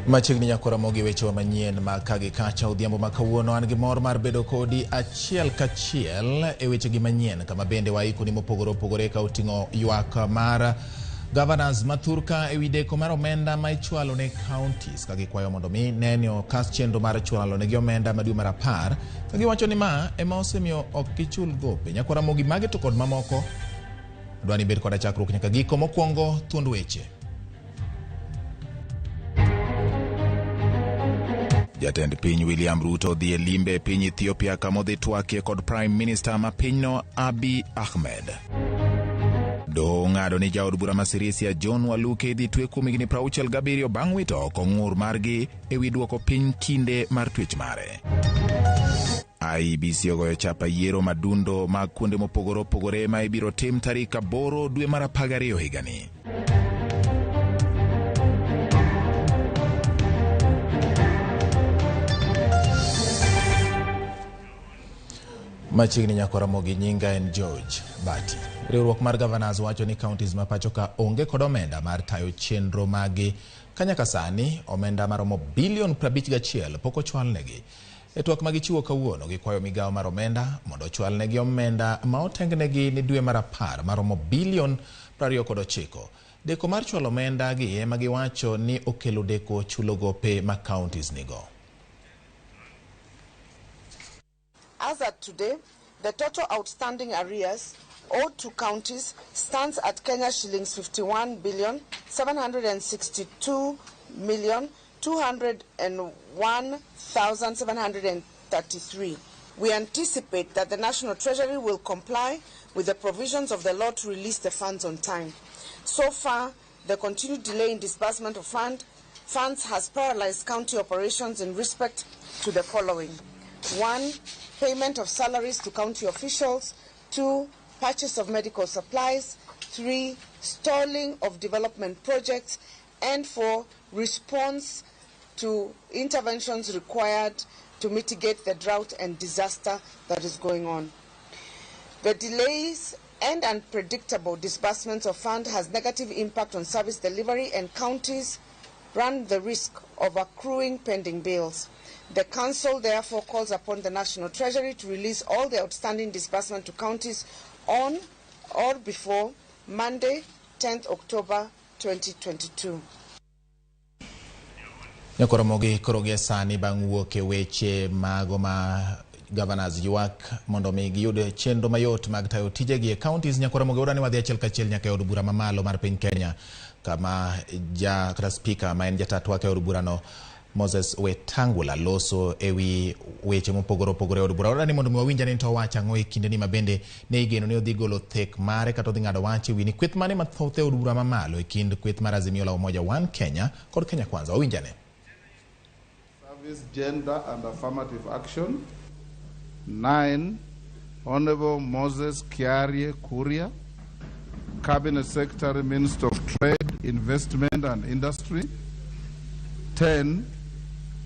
Machiegni nyako Ramogi weche manyien ma kagi kacha odhiambo ma kawuono an gi mor mar bedo kodi achiel kachiel e weche gi manyien kama bende waiko ni mopogore opogore ka oting'o ywak mar governors mathurka e wi deko mar omenda ma ichwalo ne counties ka gikwayo mondo mi nene okas chenro mar chwalo ne gi omenda ma dwe mar 10 ka giwacho ni ma ema osemiyo ok gichul gope. Nyako Ramogi mage to kod mamoko dwani bed kod chakruok nyaka giko. Mokwongo thuond weche. Jatend piny William Ruto dhi e limbe piny Ethiopia kama odhi twake kod Prime Minister ma pinyno Abiy Ahmed. Doho ng'ado ni jaod bura ma Sirisia John Waluke dhi twe kuom higni 67 bang' wito oko ng'ur margi e wi duoko piny kinde mar twech mare. IEBC ogoyo chapa yiero madundo mag kuonde mopogore opogore ma ibiro tim tarik 8 dwe mar 12 higani. Machiegni nyako Ramogi nyinga en George Bati. Riwruok mar governors wacho ni counties ma pacho ka onge kod omenda mar tayo chenro magi kanyaka sani omenda maromo bilion 51 pok ochwal negi. E twak magichiwo kawuono gikwayo migawo mar omenda mondo ochwal negi omenda ma otengnegi ni dwe mar 10 maromo bilion 29. Deko mar chwalo omenda gi ema giwacho ni okelo deko chulo gope ma counties nigo. As at today, the total outstanding arrears owed to counties stands at Kenya shillings 51,762,201,733. We anticipate that the National Treasury will comply with the provisions of the law to release the funds on time. So far, the continued delay in disbursement of funds has paralyzed county operations in respect to the following. 1. Payment of salaries to county officials. 2. Purchase of medical supplies. 3. Stalling of development projects. And 4. Response to interventions required to mitigate the drought and disaster that is going on. The delays and unpredictable disbursements of funds has negative impact on service delivery, and counties run the risk of accruing pending bills. The Council therefore calls upon the National Treasury to release all the outstanding disbursement to counties on or before Monday, 10th October 2022. Nyako Ramogi korogi sani bang' wuok e weche mago ma governors ywak mondo mi giyude chenro mayot mag tayo tijegi e counties. Nyako Ramogi urani wadhi achiel kachiel nyaka e od bura mamalo mar piny Kenya kama kata speaker ma en jatat wake od burano Moses Wetangula loso ewi weche mopogore opogore od bura. Urani mondo mi wawinja ni to wacha ng'o e kinde ni mabende ne igeno ni odhi golo thek mare kata odhi ng'ado wach ewi ni kweth mane mathoth e od bura mamalo e kind kweth mar Azimio la Umoja One Kenya kod Kenya Kwanza. Wawinjane. Service, Gender and Affirmative Action. 9. Honorable Moses Kiarie Kuria, Cabinet Secretary, Minister of Trade, Investment and Industry. 10.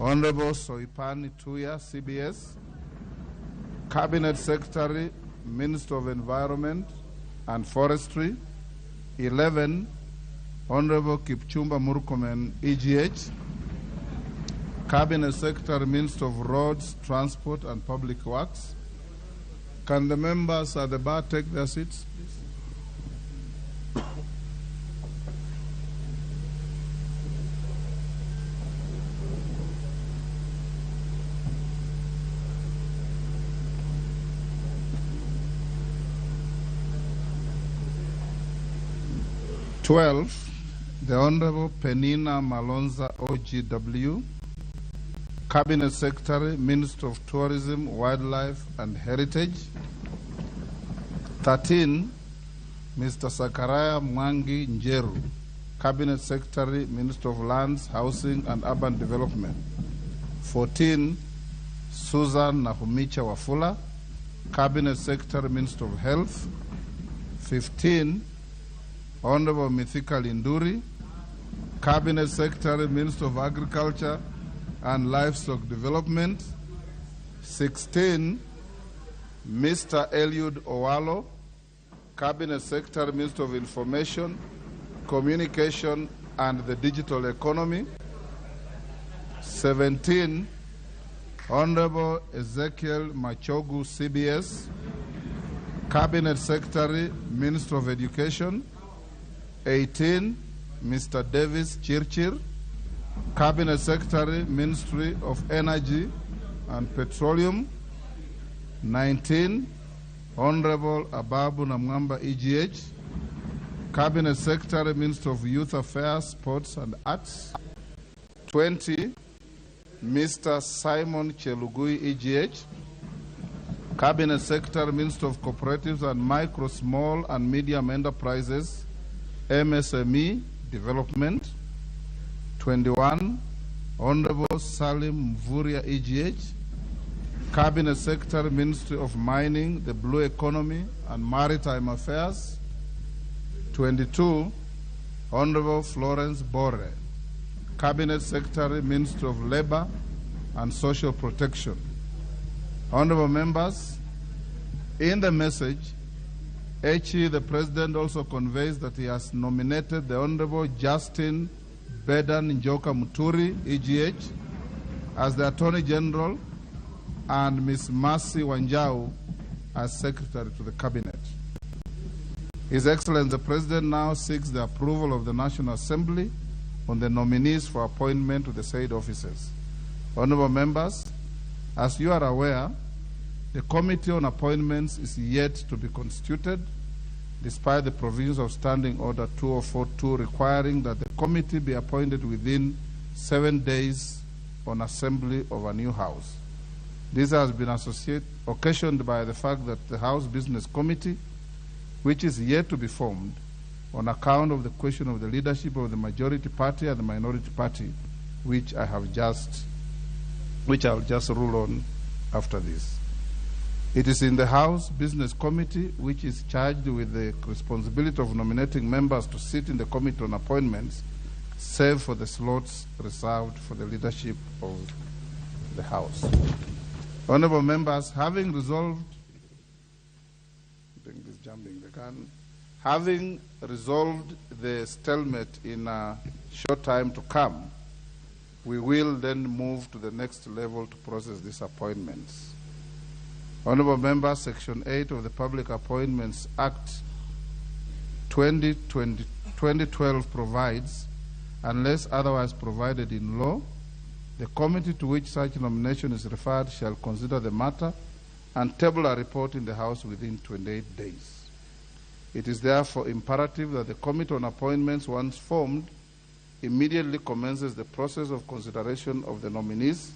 Honorable Soipani Tuya, CBS, Cabinet Secretary, Minister of Environment and Forestry. 11. Honorable Kipchumba Murkomen, EGH, Cabinet Secretary, Minister of Roads, Transport and Public Works. Can the members at the bar take their seats, please? The Honorable Penina Malonza OGW, Cabinet Secretary, Minister of Tourism, Wildlife and Heritage. 13. Mr. Sakaraya Mwangi Njeru, Cabinet Secretary, Minister of Lands, Housing and Urban Development. 14. Susan Nahumicha Wafula, Cabinet Secretary, Minister of Health. 15. Honorable Mithika Linduri, Cabinet Secretary, Minister of Agriculture and Livestock Development. 16. Mr. Eliud Owalo, Cabinet Secretary, Minister of Information, Communication and the Digital Economy. 17, Honorable Ezekiel Machogu, CBS, Cabinet Secretary, Minister of Education. 18, Mr. Davis Chirchir, Cabinet Secretary, Ministry of Energy and Petroleum. 19, Honorable Ababu Namwamba, EGH, Cabinet Secretary, Minister of Youth Affairs, Sports and Arts. 20, Mr. Simon Chelugui, EGH, Cabinet Secretary, Minister of Cooperatives and Micro, Small and Medium Enterprises, MSME Development. 21, Honorable Salim Mvuria, EGH, Cabinet Secretary, Ministry of Mining, the Blue Economy and Maritime Affairs. 22, Honorable Florence Bore, Cabinet Secretary, Ministry of Labor and Social Protection. Honorable members, in the message, HE, the President, also conveys that he has nominated the Honorable Justin Bedan Njoka Muturi, EGH, as the Attorney General and Ms. Mercy Wanjau as Secretary to the Cabinet. His Excellency the President now seeks the approval of the National Assembly on the nominees for appointment to the said offices. Honorable members, as you are aware, the Committee on Appointments is yet to be constituted, despite the provisions of Standing Order 2042 requiring that the committee be appointed within 7 days on assembly of a new House. This has been occasioned by the fact that the House Business Committee, which is yet to be formed on account of the question of the leadership of the majority party and the minority party, which I'll just rule on after this. It is in the House Business Committee, which is charged with the responsibility of nominating members to sit in the Committee on Appointments, save for the slots reserved for the leadership of the House. Honorable members, having resolved the stalemate in a short time to come, we will then move to the next level to process these appointments. Honorable members, Section 8 of the Public Appointments Act 2012 provides, unless otherwise provided in law, the committee to which such nomination is referred shall consider the matter and table a report in the House within 28 days. It is therefore imperative that the Committee on Appointments, once formed, immediately commences the process of consideration of the nominees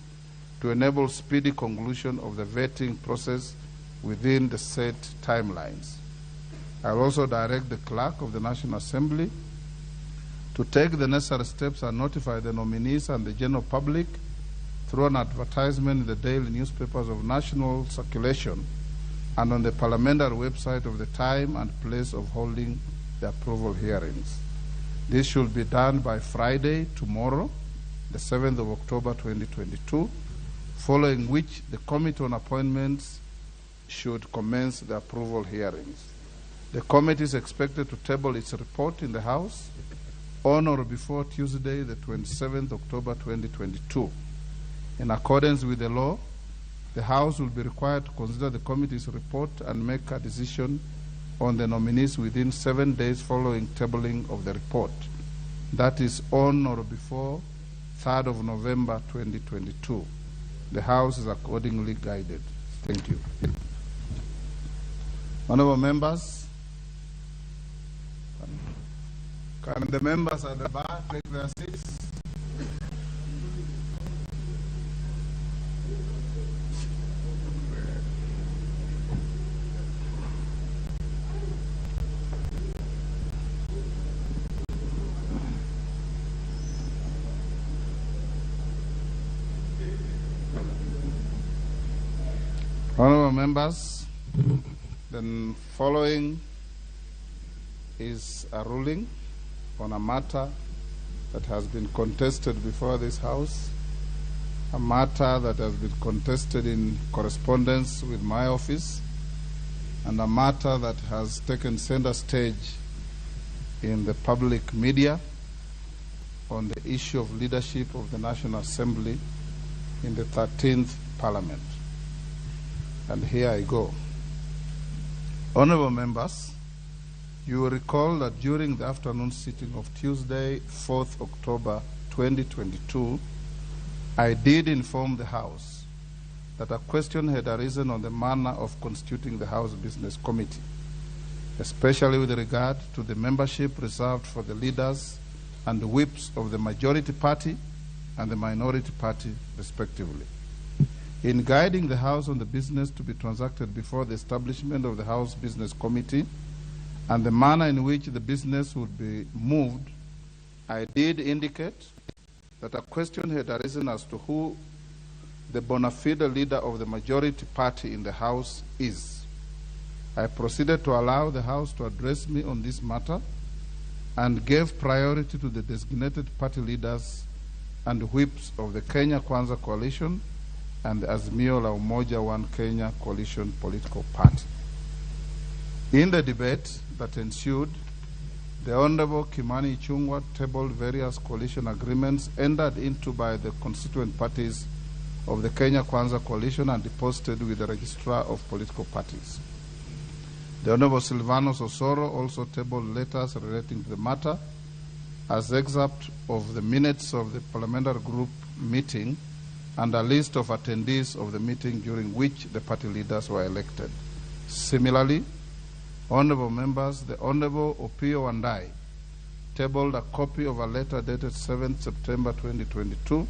to enable speedy conclusion of the vetting process within the set timelines. I will also direct the Clerk of the National Assembly to take the necessary steps and notify the nominees and the general public through an advertisement in the daily newspapers of national circulation and on the parliamentary website of the time and place of holding the approval hearings. This should be done by Friday, tomorrow, the 7th of October 2022, following which the Committee on Appointments should commence the approval hearings. The committee is expected to table its report in the House on or before Tuesday, the 27th October 2022. In accordance with the law, the House will be required to consider the committee's report and make a decision on the nominees within 7 days following tabling of the report. That is on or before 3rd of November 2022. The House is accordingly guided. Thank you. Honorable members, can the members at the back take their seats? Honorable members, the following is a ruling on a matter that has been contested before this House, a matter that has been contested in correspondence with my office, and a matter that has taken center stage in the public media, on the issue of leadership of the National Assembly in the 13th Parliament. And here I go. Honorable members, you will recall that during the afternoon sitting of Tuesday, 4th October 2022, I did inform the House that a question had arisen on the manner of constituting the House Business Committee, especially with regard to the membership reserved for the leaders and the whips of the majority party and the minority party, respectively. In guiding the House on the business to be transacted before the establishment of the House Business Committee and the manner in which the business would be moved, I did indicate that a question had arisen as to who the bona fide leader of the majority party in the House is. I proceeded to allow the House to address me on this matter and gave priority to the designated party leaders and whips of the Kenya Kwanza Coalition and the Azimio la Umoja One Kenya Coalition political party. In the debate that ensued, the Honorable Kimani Ichung'wah tabled various coalition agreements entered into by the constituent parties of the Kenya Kwanza Coalition and deposited with the Registrar of Political Parties. The Honorable Silvanus Osoro also tabled letters relating to the matter as excerpt of the minutes of the parliamentary group meeting and a list of attendees of the meeting during which the party leaders were elected. Similarly, honorable members, the Honorable Opio Wandai tabled a copy of a letter dated 7th September 2022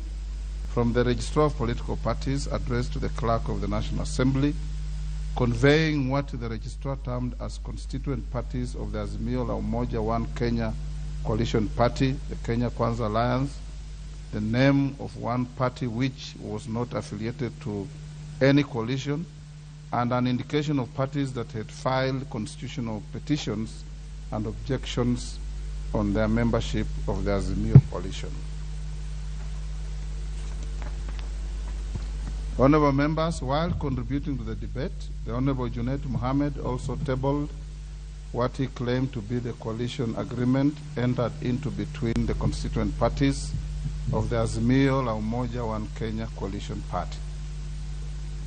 from the Registrar of Political Parties addressed to the Clerk of the National Assembly, conveying what the Registrar termed as constituent parties of the Azimio la Umoja One Kenya Coalition Party, the Kenya Kwanza Alliance, the name of one party which was not affiliated to any coalition, and an indication of parties that had filed constitutional petitions and objections on their membership of the Azimio coalition. Honorable members, while contributing to the debate, the Honorable Junet Mohammed also tabled what he claimed to be the coalition agreement entered into between the constituent parties of the Azimio la Umoja One Kenya Coalition Party.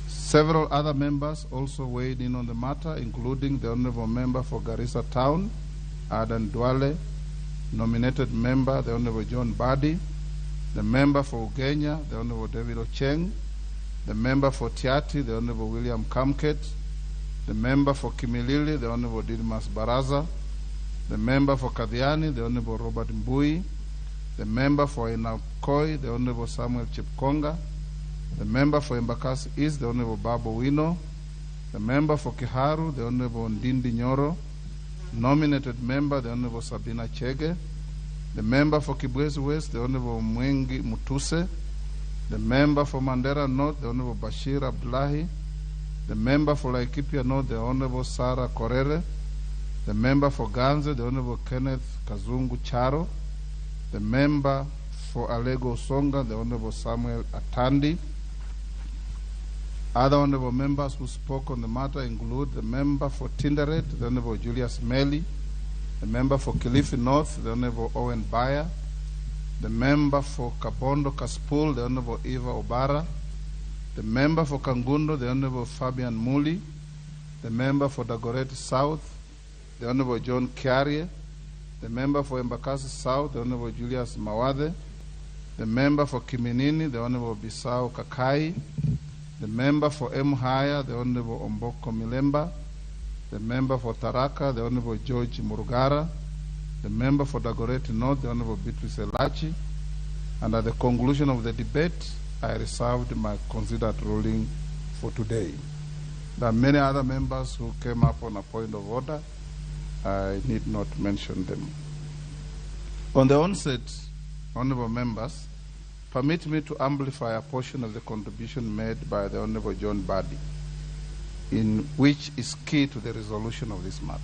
Several other members also weighed in on the matter, including the Honorable Member for Garissa Town, Adan Duale, nominated member, the Honorable John Badi, the member for Ugenya, the Honorable David Ocheng, the member for Tiati, the Honorable William Kamket, the member for Kimilili, the Honorable Didmas Baraza, the member for Kadhiani, the Honorable Robert Mbui, the member for Inakoi, the Honorable Samuel Chepkonga, the member for Embakasi East, the Honorable Babu Wino, the member for Kiharu, the Honorable Ndindi Nyoro, nominated member, the Honorable Sabina Chege, the member for Kibwezi West, the Honorable Mwengi Mutuse, the member for Mandera North, the Honorable Bashir Abdullahi, the member for Laikipia North, the Honorable Sarah Korere, the member for Ganze, the Honorable Kenneth Kazungu Charo, the member for Alego Songa, the Honorable Samuel Atandi. Other honorable members who spoke on the matter include the member for Tinderet, the Honorable Julius Meli, the member for Kilifi North, the Honorable Owen Bayer, the member for Kabondo Kaspul, the Honorable Eva Obara, the member for Kangundo, the Honorable Fabian Muli, the member for Dagoretti South, the Honorable John Kiarie, the member for Embakasi South, the Honorable Julius Mawade, the member for Kiminini, the Honorable Bisau Kakai, the member for Emuhaya, the Honorable Omboko Milemba, the member for Taraka, the Honorable George Murugara, the member for Dagoretti North, the Honorable Beatrice Elachi, and at the conclusion of the debate, I reserved my considered ruling for today. There are many other members who came up on a point of order. I need not mention them. On the onset, honorable members, permit me to amplify a portion of the contribution made by the Honorable John Badi, in which is key to the resolution of this matter.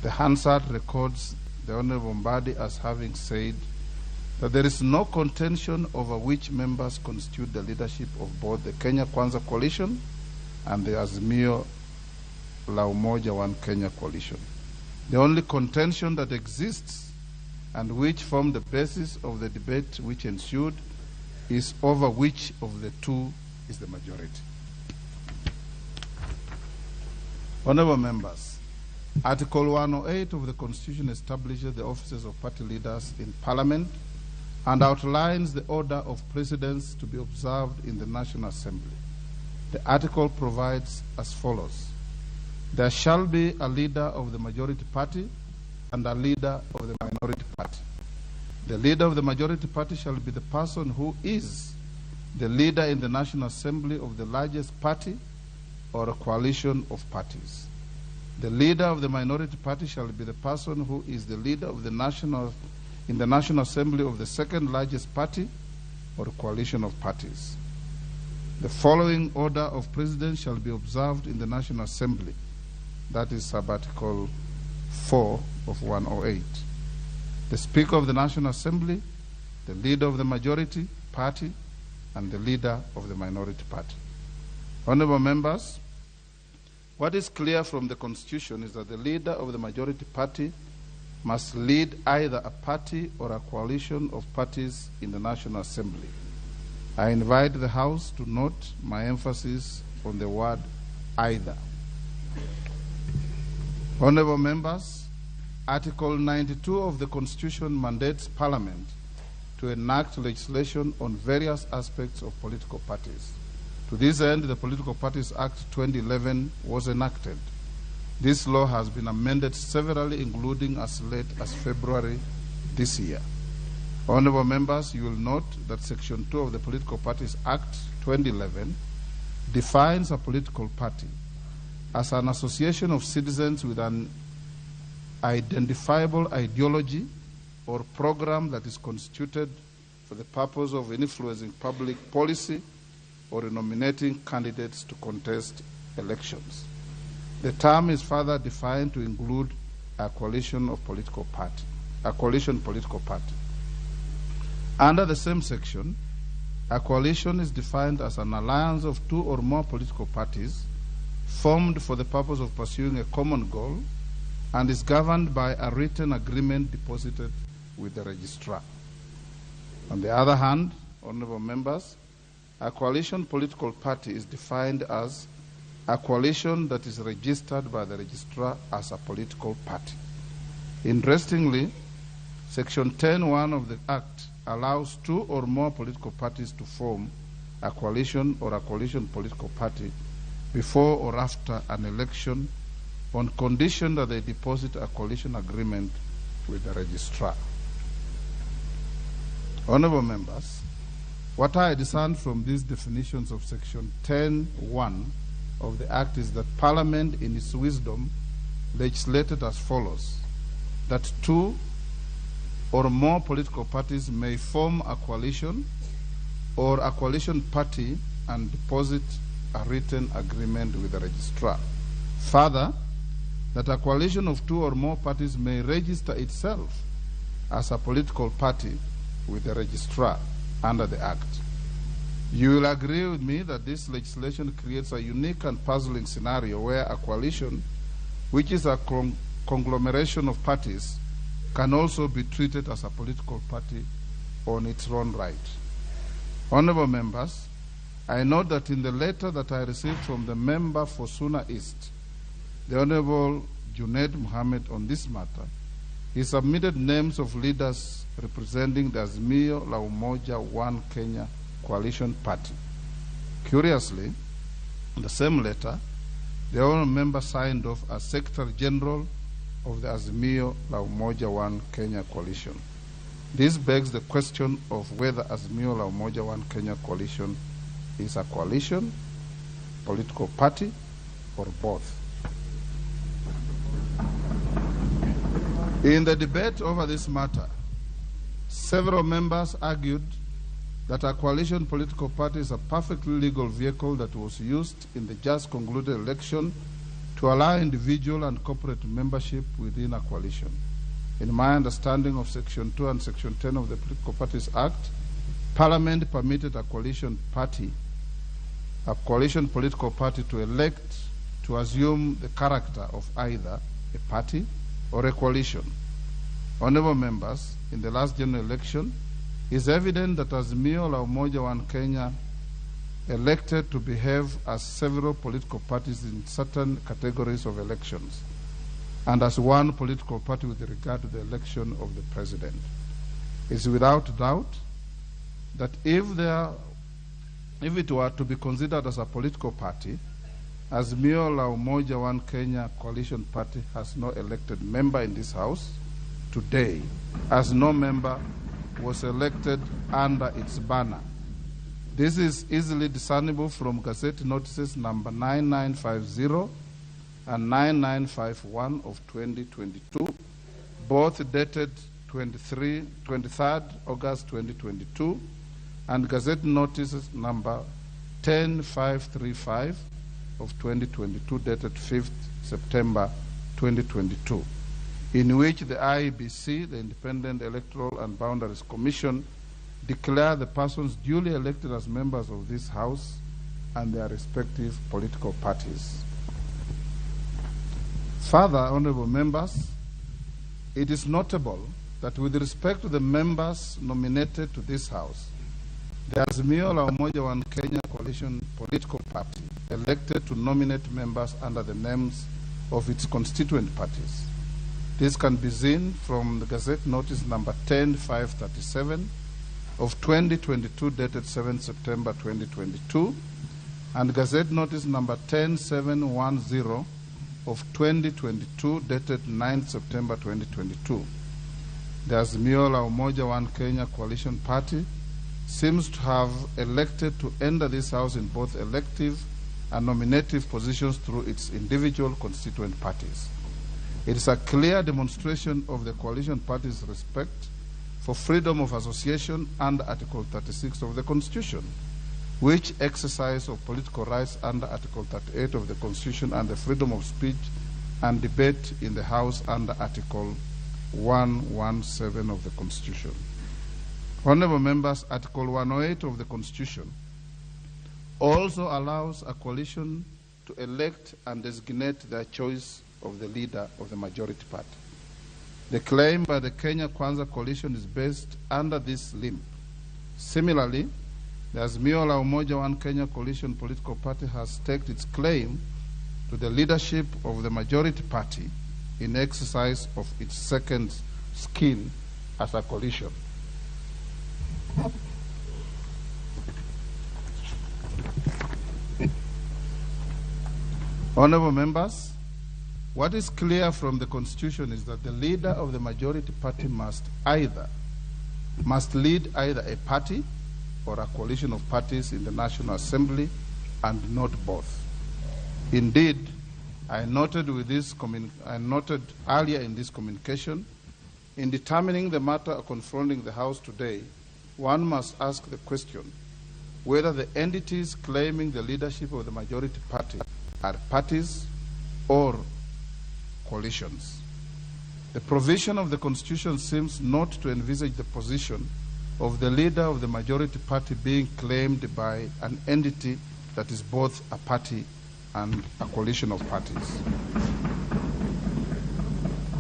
The Hansard records the Honorable Badi as having said that there is no contention over which members constitute the leadership of both the Kenya Kwanza Coalition and the Azimio la Umoja One Kenya Coalition. The only contention that exists and which formed the basis of the debate which ensued, is over which of the two is the majority. Honorable members, Article 108 of the Constitution establishes the offices of party leaders in Parliament and outlines the order of precedence to be observed in the National Assembly. The article provides as follows: there shall be a leader of the majority party and a leader of the minority party. The leader of the majority party shall be the person who is the leader in the National Assembly of the largest party or a coalition of parties. The leader of the minority party shall be the person who is the leader of the in the National Assembly of the second largest party or a coalition of parties. The following order of precedence shall be observed in the National Assembly. That is sub-article 4 of 108. The Speaker of the National Assembly, the leader of the majority party, and the leader of the minority party. Honorable members, what is clear from the Constitution is that the leader of the majority party must lead either a party or a coalition of parties in the National Assembly. I invite the House to note my emphasis on the word either. Honorable members, Article 92 of the Constitution mandates Parliament to enact legislation on various aspects of political parties. To this end, the Political Parties Act 2011 was enacted. This law has been amended severally, including as late as February this year. Honorable members, you will note that Section 2 of the Political Parties Act 2011 defines a political party as an association of citizens with an identifiable ideology or program that is constituted for the purpose of influencing public policy or nominating candidates to contest elections. The term is further defined to include a coalition political party. Under the same section, a coalition is defined as an alliance of two or more political parties formed for the purpose of pursuing a common goal and is governed by a written agreement deposited with the registrar. On the other hand, honorable members, a coalition political party is defined as a coalition that is registered by the registrar as a political party. Interestingly, Section 10(1) of the Act allows two or more political parties to form a coalition or a coalition political party before or after an election on condition that they deposit a coalition agreement with the registrar. Honorable members, what I discern from these definitions of Section 10(1) of the Act is that Parliament, in its wisdom, legislated as follows: that two or more political parties may form a coalition or a coalition party and deposit a written agreement with the registrar. Further, that a coalition of two or more parties may register itself as a political party with the registrar under the Act. You will agree with me that this legislation creates a unique and puzzling scenario where a coalition, which is a conglomeration of parties, can also be treated as a political party on its own right. Honorable members, I note that in the letter that I received from the member for Suna East, the Honorable Junaid Mohammed, on this matter, he submitted names of leaders representing the Azimio la Umoja One Kenya coalition party. Curiously, in the same letter, the honorable member signed off as Secretary General of the Azimio la Umoja One Kenya coalition. This begs the question of whether Azimio la Umoja One Kenya coalition is a coalition, political party, or both. In the debate over this matter, several members argued that a coalition political party is a perfectly legal vehicle that was used in the just concluded election to allow individual and corporate membership within a coalition. In my understanding of Section 2 and Section 10 of the Political Parties Act, Parliament permitted a coalition political party to elect to assume the character of either a party or a coalition. Honorable members, in the last general election, it's evident that Azimio la Umoja One Kenya elected to behave as several political parties in certain categories of elections, and as one political party with regard to the election of the president. It's without doubt that if it were to be considered as a political party, Azimio la Umoja One Kenya coalition party has no elected member in this House today, as no member was elected under its banner. This is easily discernible from Gazette notices number 9950 and 9951 of 2022, both dated 23rd August 2022, and Gazette notices number 10535 of 2022, dated 5th September 2022, in which the IEBC, the Independent Electoral and Boundaries Commission, declare the persons duly elected as members of this House and their respective political parties. Further, honorable members, it is notable that with respect to the members nominated to this House, the Azimio la Umoja One Kenya coalition political party elected to nominate members under the names of its constituent parties. This can be seen from the Gazette notice number 10537 of 2022, dated 7 September 2022, and Gazette notice number 10710 of 2022, dated 9 September 2022. The Azimio la Umoja One Kenya coalition party seems to have elected to enter this House in both elective and nominative positions through its individual constituent parties. It is a clear demonstration of the coalition party's respect for freedom of association under Article 36 of the Constitution, which exercise of political rights under Article 38 of the Constitution, and the freedom of speech and debate in the House under Article 117 of the Constitution. Honorable members, Article 108 of the Constitution also allows a coalition to elect and designate their choice of the leader of the majority party. The claim by the Kenya Kwanza coalition is based under this limb. Similarly, the Azimio la Umoja One Kenya coalition political party has staked its claim to the leadership of the majority party in exercise of its second skin as a coalition. Honorable members, what is clear from the Constitution is that the leader of the majority party must lead either a party or a coalition of parties in the National Assembly, and not both. Indeed, I noted earlier in this communication, in determining the matter confronting the House today, one must ask the question whether the entities claiming the leadership of the majority party are parties or coalitions. The provision of the Constitution seems not to envisage the position of the leader of the majority party being claimed by an entity that is both a party and a coalition of parties.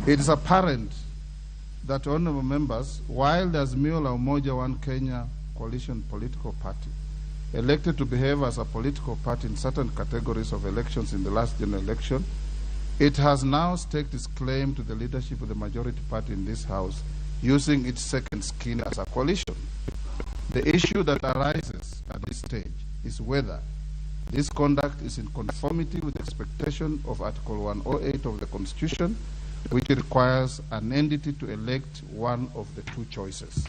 It is apparent that, honorable members, while the Azimio la Umoja One Kenya coalition political party elected to behave as a political party in certain categories of elections in the last general election, it has now staked its claim to the leadership of the majority party in this House using its second skin as a coalition. The issue that arises at this stage is whether this conduct is in conformity with the expectation of Article 108 of the Constitution, which requires an entity to elect one of the two choices.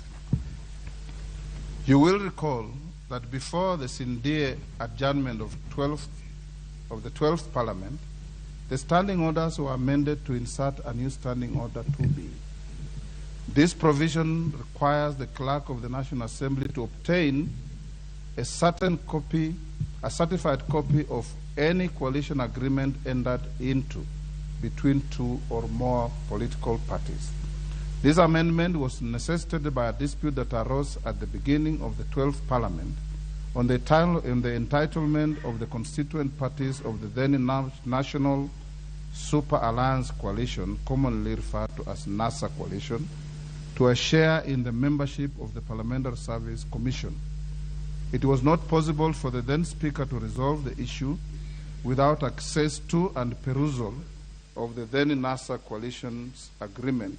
You will recall that before the Sindie adjournment of the 12th Parliament, the standing orders were amended to insert a new standing order 2B. This provision requires the clerk of the National Assembly to obtain a certified copy of any coalition agreement entered into between two or more political parties. This amendment was necessitated by a dispute that arose at the beginning of the 12th Parliament on the entitlement of the constituent parties of the then National Super Alliance Coalition, commonly referred to as NASA Coalition, to a share in the membership of the Parliamentary Service Commission. It was not possible for the then Speaker to resolve the issue without access to and perusal of the then NASA Coalition's agreement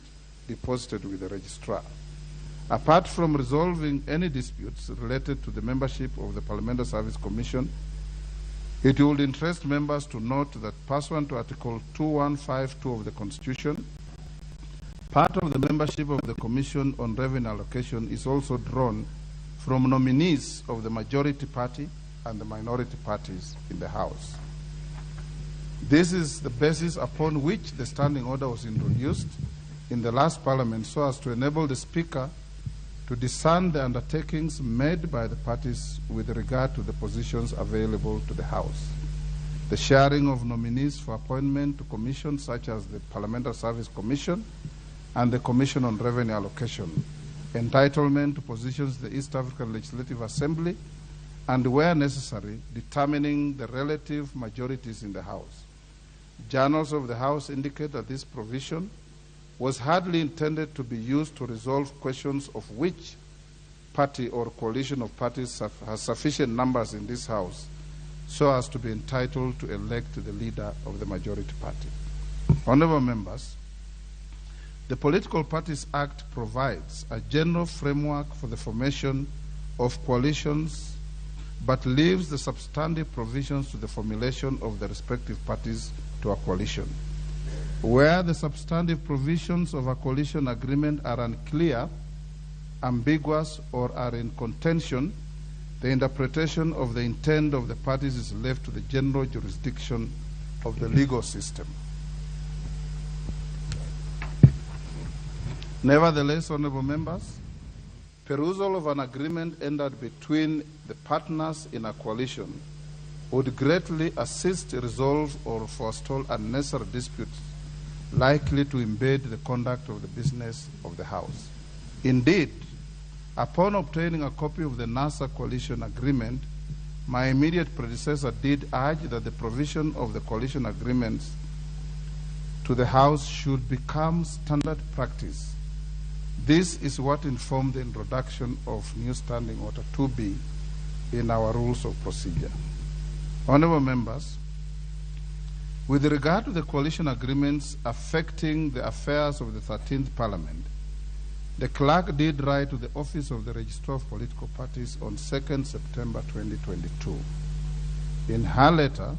deposited with the Registrar. Apart from resolving any disputes related to the membership of the Parliamentary Service Commission, it would interest members to note that pursuant to Article 2152 of the Constitution, part of the membership of the Commission on Revenue Allocation is also drawn from nominees of the majority party and the minority parties in the House. This is the basis upon which the standing order was introduced in the last Parliament so as to enable the Speaker to discern the undertakings made by the parties with regard to the positions available to the House. The sharing of nominees for appointment to commissions such as the Parliamentary Service Commission and the Commission on Revenue Allocation, entitlement to positions in the East African Legislative Assembly, and where necessary, determining the relative majorities in the House. Journals of the House indicate that this provision was hardly intended to be used to resolve questions of which party or coalition of parties has sufficient numbers in this House so as to be entitled to elect the leader of the majority party. Honourable members, the Political Parties Act provides a general framework for the formation of coalitions but leaves the substantive provisions to the formulation of the respective parties to a coalition. Where the substantive provisions of a coalition agreement are unclear, ambiguous, or are in contention, the interpretation of the intent of the parties is left to the general jurisdiction of the legal system. Nevertheless, honourable members, perusal of an agreement entered between the partners in a coalition would greatly assist, resolve, or forestall unnecessary disputes likely to impede the conduct of the business of the House. Indeed, upon obtaining a copy of the NASA coalition agreement, my immediate predecessor did urge that the provision of the coalition agreements to the House should become standard practice. This is what informed the introduction of new Standing Order 2B in our rules of procedure. Honourable members, with regard to the coalition agreements affecting the affairs of the 13th Parliament, the clerk did write to the Office of the Registrar of Political Parties on 2nd September 2022. In her letter,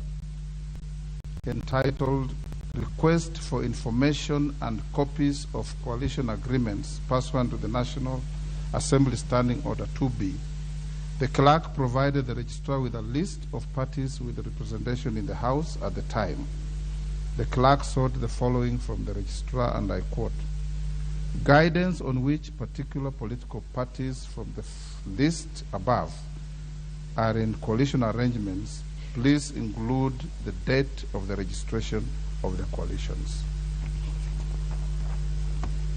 entitled Request for Information and Copies of Coalition Agreements pursuant to the National Assembly Standing Order 2B, the clerk provided the registrar with a list of parties with representation in the House at the time. The clerk sought the following from the registrar, and I quote, "Guidance on which particular political parties from the list above are in coalition arrangements, please include the date of the registration of the coalitions."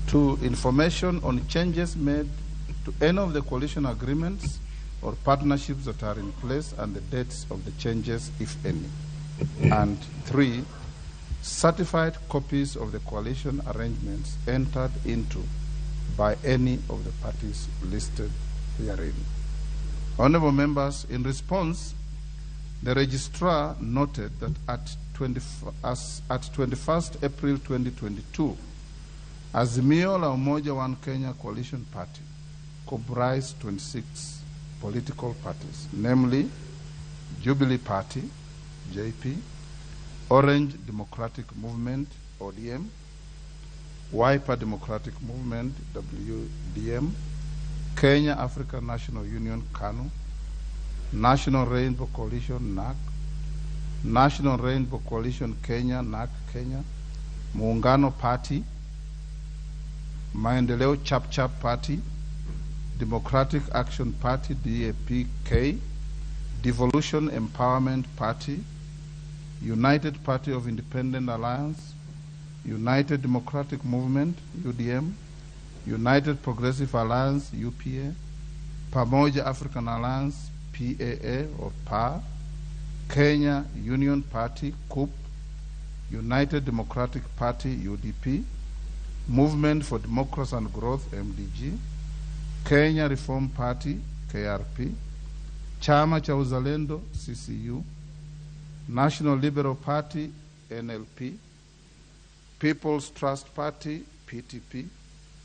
2. Information on changes made to any of the coalition agreements or partnerships that are in place and the dates of the changes, if any. And 3. Certified copies of the coalition arrangements entered into by any of the parties listed herein. Honourable members, in response, the registrar noted that at 21st April 2022, Azimio la Umoja One Kenya Coalition Party comprised 26 political parties, namely Jubilee Party, JP, Orange Democratic Movement, ODM, Wiper Democratic Movement, WDM, Kenya African National Union, KANU, National Rainbow Coalition, NAC, National Rainbow Coalition Kenya, NAC Kenya, Muungano Party, Maendeleo Chap Party, Democratic Action Party, DAP-K, Devolution Empowerment Party, United Party of Independent Alliance, United Democratic Movement, UDM, United Progressive Alliance, UPA, Pamoja African Alliance, PAA or PA, Kenya Union Party, KUP, United Democratic Party, UDP, Movement for Democracy and Growth, MDG, Kenya Reform Party, KRP, Chama cha Uzalendo, CCU, National Liberal Party, NLP, People's Trust Party, PTP,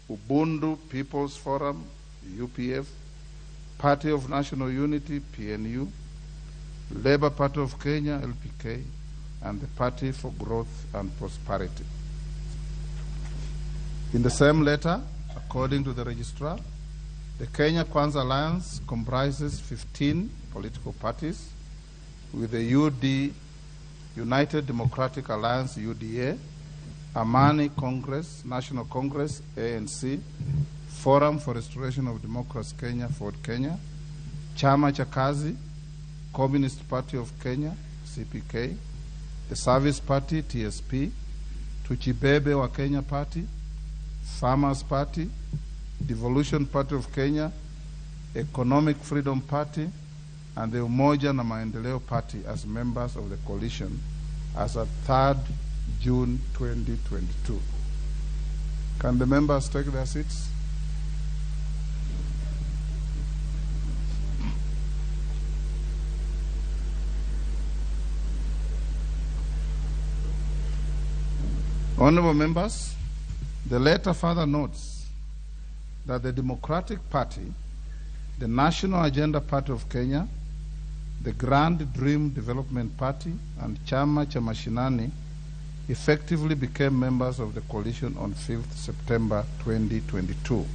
Ubuntu People's Forum, UPF, Party of National Unity, PNU, Labour Party of Kenya, LPK, and the Party for Growth and Prosperity. In the same letter, according to the registrar, the Kenya Kwanza Alliance comprises 15 political parties, with the United Democratic Alliance, UDA, Amani Congress, National Congress, ANC, Forum for Restoration of Democracy Kenya, Ford Kenya, Chama cha Kazi, Communist Party of Kenya, CPK, the Service Party, TSP, Tuchibebe wa Kenya Party, Farmers Party, Devolution Party of Kenya, Economic Freedom Party, and the Umoja na Maendeleo Party as members of the coalition as of 3rd June 2022. Can the members take their seats? Honorable members, the letter further notes that the Democratic Party, the National Agenda Party of Kenya, the Grand Dream Development Party, and Chama cha Mashinani effectively became members of the coalition on 5th September 2022.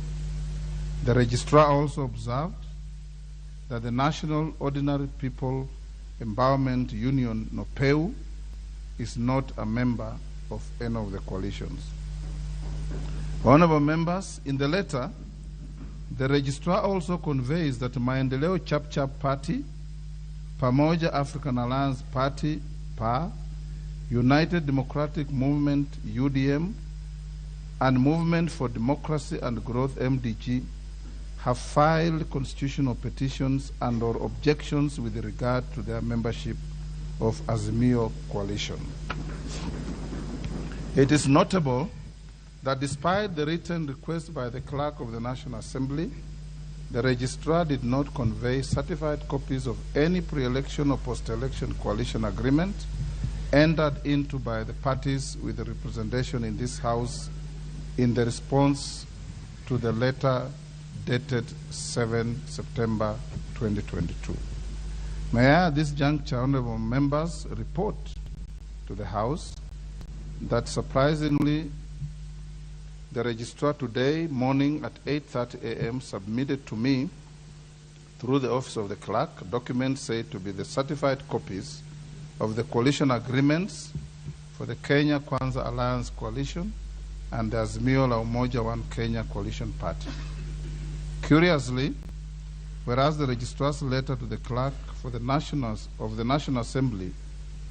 The registrar also observed that the National Ordinary People Empowerment Union, NOPEU, is not a member of any of the coalitions. Honorable members, in the letter, the registrar also conveys that Maendeleo Chapchap Party, Pamoja African Alliance Party, PA, United Democratic Movement, UDM, and Movement for Democracy and Growth, MDG, have filed constitutional petitions and or objections with regard to their membership of Azimio coalition. It is notable that despite the written request by the Clerk of the National Assembly, the registrar did not convey certified copies of any pre-election or post-election coalition agreement entered into by the parties with the representation in this House in the response to the letter dated 7 September 2022. May I at this juncture, honorable members, report to the House that surprisingly, the registrar today morning at 8:30 a.m. submitted to me through the office of the clerk documents said to be the certified copies of the coalition agreements for the Kenya Kwanza Alliance Coalition and the Azimio la Umoja One Kenya Coalition Party. Curiously, whereas the registrar's letter to the clerk for the Nationals of the National Assembly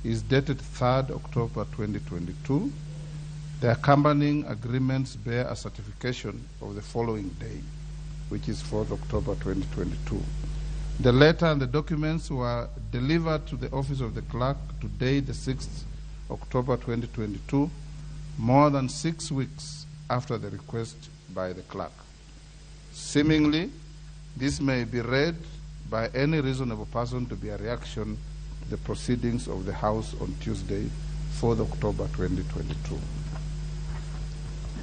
is dated 3rd October 2022, the accompanying agreements bear a certification of the following day, which is 4th October 2022. The letter and the documents were delivered to the office of the clerk today, the 6th October 2022, more than 6 weeks after the request by the clerk. Seemingly, this may be read by any reasonable person to be a reaction to the proceedings of the House on Tuesday, 4th October 2022.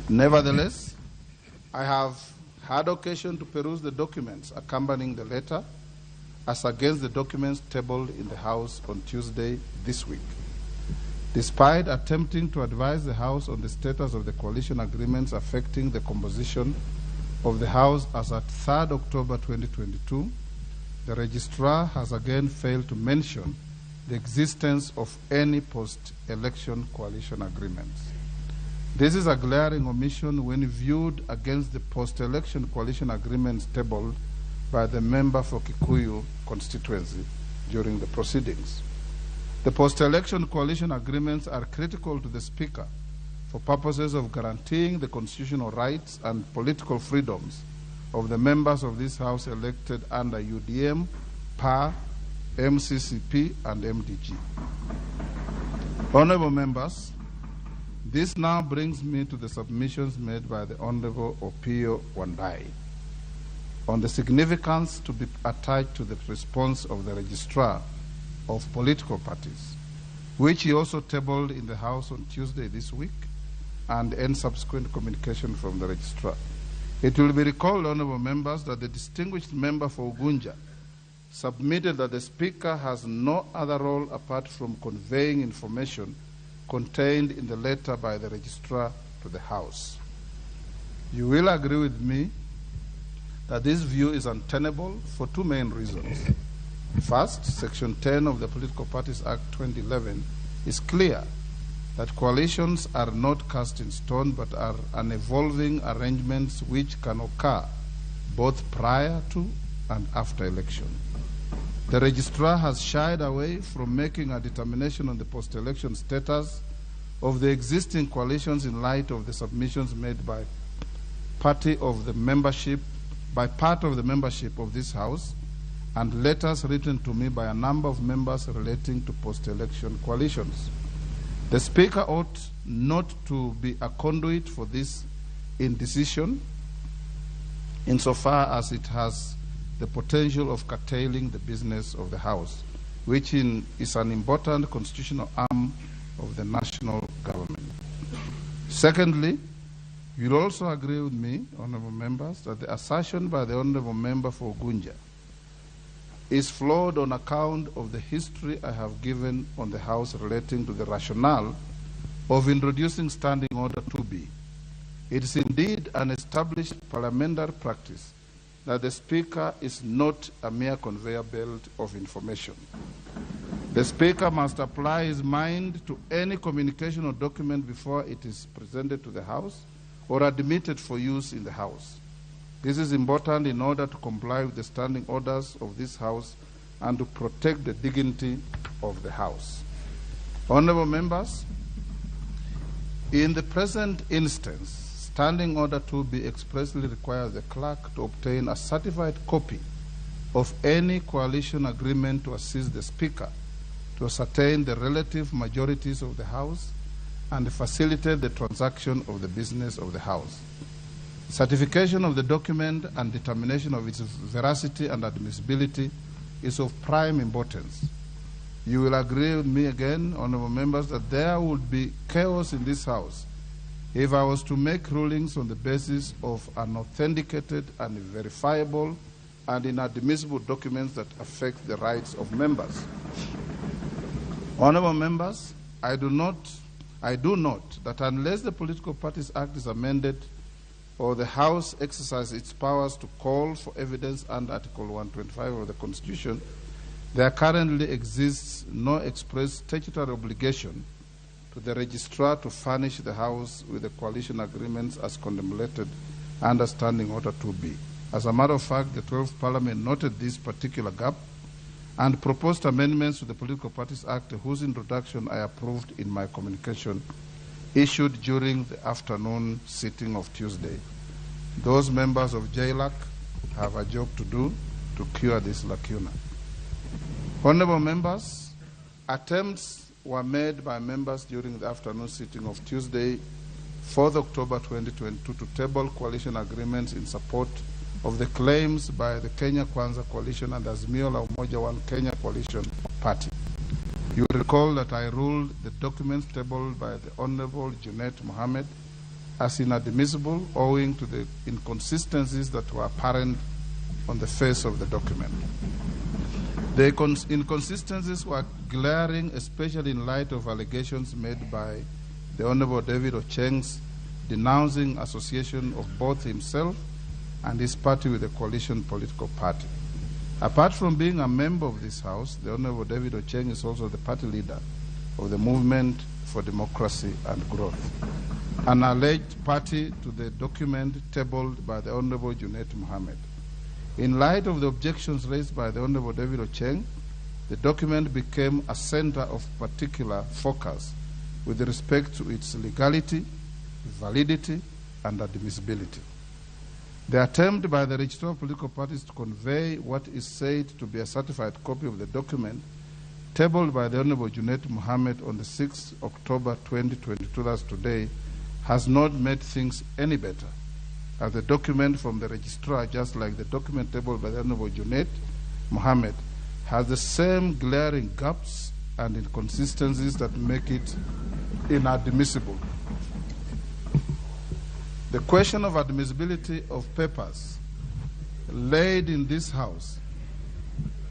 Nevertheless, I have had occasion to peruse the documents accompanying the letter as against the documents tabled in the House on Tuesday this week. Despite attempting to advise the House on the status of the coalition agreements affecting the composition of the House as at 3rd October 2022, the registrar has again failed to mention the existence of any post-election coalition agreements. This is a glaring omission when viewed against the post-election coalition agreements tabled by the member for Kikuyu constituency during the proceedings. The post-election coalition agreements are critical to the Speaker for purposes of guaranteeing the constitutional rights and political freedoms of the members of this House elected under UDM, PA, MCCP, and MDG. Honorable members, This now brings me to the submissions made by the Honorable Opio Wandai on the significance to be attached to the response of the Registrar of Political Parties, which he also tabled in the House on Tuesday this week, and any subsequent communication from the Registrar. It will be recalled, honorable members, that the distinguished member for Ugunja submitted that the Speaker has no other role apart from conveying information contained in the letter by the Registrar to the House. You will agree with me that this view is untenable for two main reasons. First, Section 10 of the Political Parties Act 2011 is clear that coalitions are not cast in stone but are an evolving arrangements which can occur both prior to and after election. The Registrar has shied away from making a determination on the post-election status of the existing coalitions in light of the submissions made by part of the membership of this House and letters written to me by a number of members relating to post-election coalitions. The Speaker ought not to be a conduit for this indecision insofar as it has the potential of curtailing the business of the House, which is an important constitutional arm of the national government. Secondly, you'll also agree with me, honorable members, that the assertion by the honorable member for Ugunja is flawed on account of the history I have given on the House relating to the rationale of introducing Standing Order 2B. It is indeed an established parliamentary practice that the Speaker is not a mere conveyor belt of information. The Speaker must apply his mind to any communication or document before it is presented to the House or admitted for use in the House. This is important in order to comply with the standing orders of this House and to protect the dignity of the House. Honorable members, in the present instance, Standing Order 2B expressly requires the clerk to obtain a certified copy of any coalition agreement to assist the Speaker to ascertain the relative majorities of the House and facilitate the transaction of the business of the House. Certification of the document and determination of its veracity and admissibility is of prime importance. You will agree with me again, honorable members, that there would be chaos in this House if I was to make rulings on the basis of unauthenticated and verifiable and inadmissible documents that affect the rights of members. Honorable members, I do note that unless the Political Parties Act is amended or the House exercises its powers to call for evidence under Article 125 of the Constitution, there currently exists no express statutory obligation to the Registrar to furnish the House with the coalition agreements as contemplated under Standing Order 2B. As a matter of fact, the 12th Parliament noted this particular gap and proposed amendments to the Political Parties Act, whose introduction I approved in my communication issued during the afternoon sitting of Tuesday. Those members of JLAC have a job to do to cure this lacuna. Honorable members, attempts were made by members during the afternoon sitting of Tuesday, 4th October 2022, to table coalition agreements in support of the claims by the Kenya Kwanza Coalition and Azimio la Umoja One Kenya Coalition Party. You will recall that I ruled the documents tabled by the Honorable Junet Mohammed as inadmissible owing to the inconsistencies that were apparent on the face of the document. The inconsistencies were glaring, especially in light of allegations made by the Honorable David Ocheng's denouncing association of both himself and his party with the coalition political party. Apart from being a member of this House, the Honorable David Ocheng is also the party leader of the Movement for Democracy and Growth, an alleged party to the document tabled by the Honorable Junet Mohammed. In light of the objections raised by the Honorable David Ocheng, the document became a center of particular focus with respect to its legality, validity, and admissibility. The attempt by the Registrar of Political Parties to convey what is said to be a certified copy of the document tabled by the Honorable Junaid Mohammed on the 6th October 2022, that's today, has not made things any better. As the document from the registrar, just like the document tabled by the Honorable Junaid Mohammed, has the same glaring gaps and inconsistencies that make it inadmissible. The question of admissibility of papers laid in this House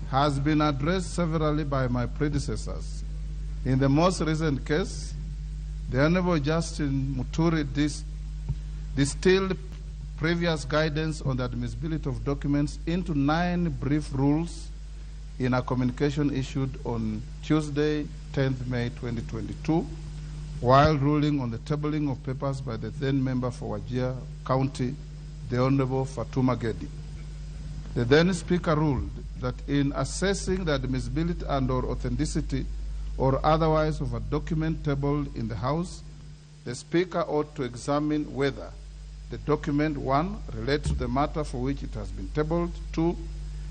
has been addressed severally by my predecessors. In the most recent case, the Honorable Justin Muturi distilled previous guidance on the admissibility of documents into 9 brief rules in a communication issued on Tuesday, 10th May 2022, while ruling on the tabling of papers by the then member for Wajir County, the Honorable Fatuma Gedi. The then Speaker ruled that in assessing the admissibility and/or authenticity or otherwise of a document tabled in the House, the Speaker ought to examine whether the document, 1, relates to the matter for which it has been tabled, 2,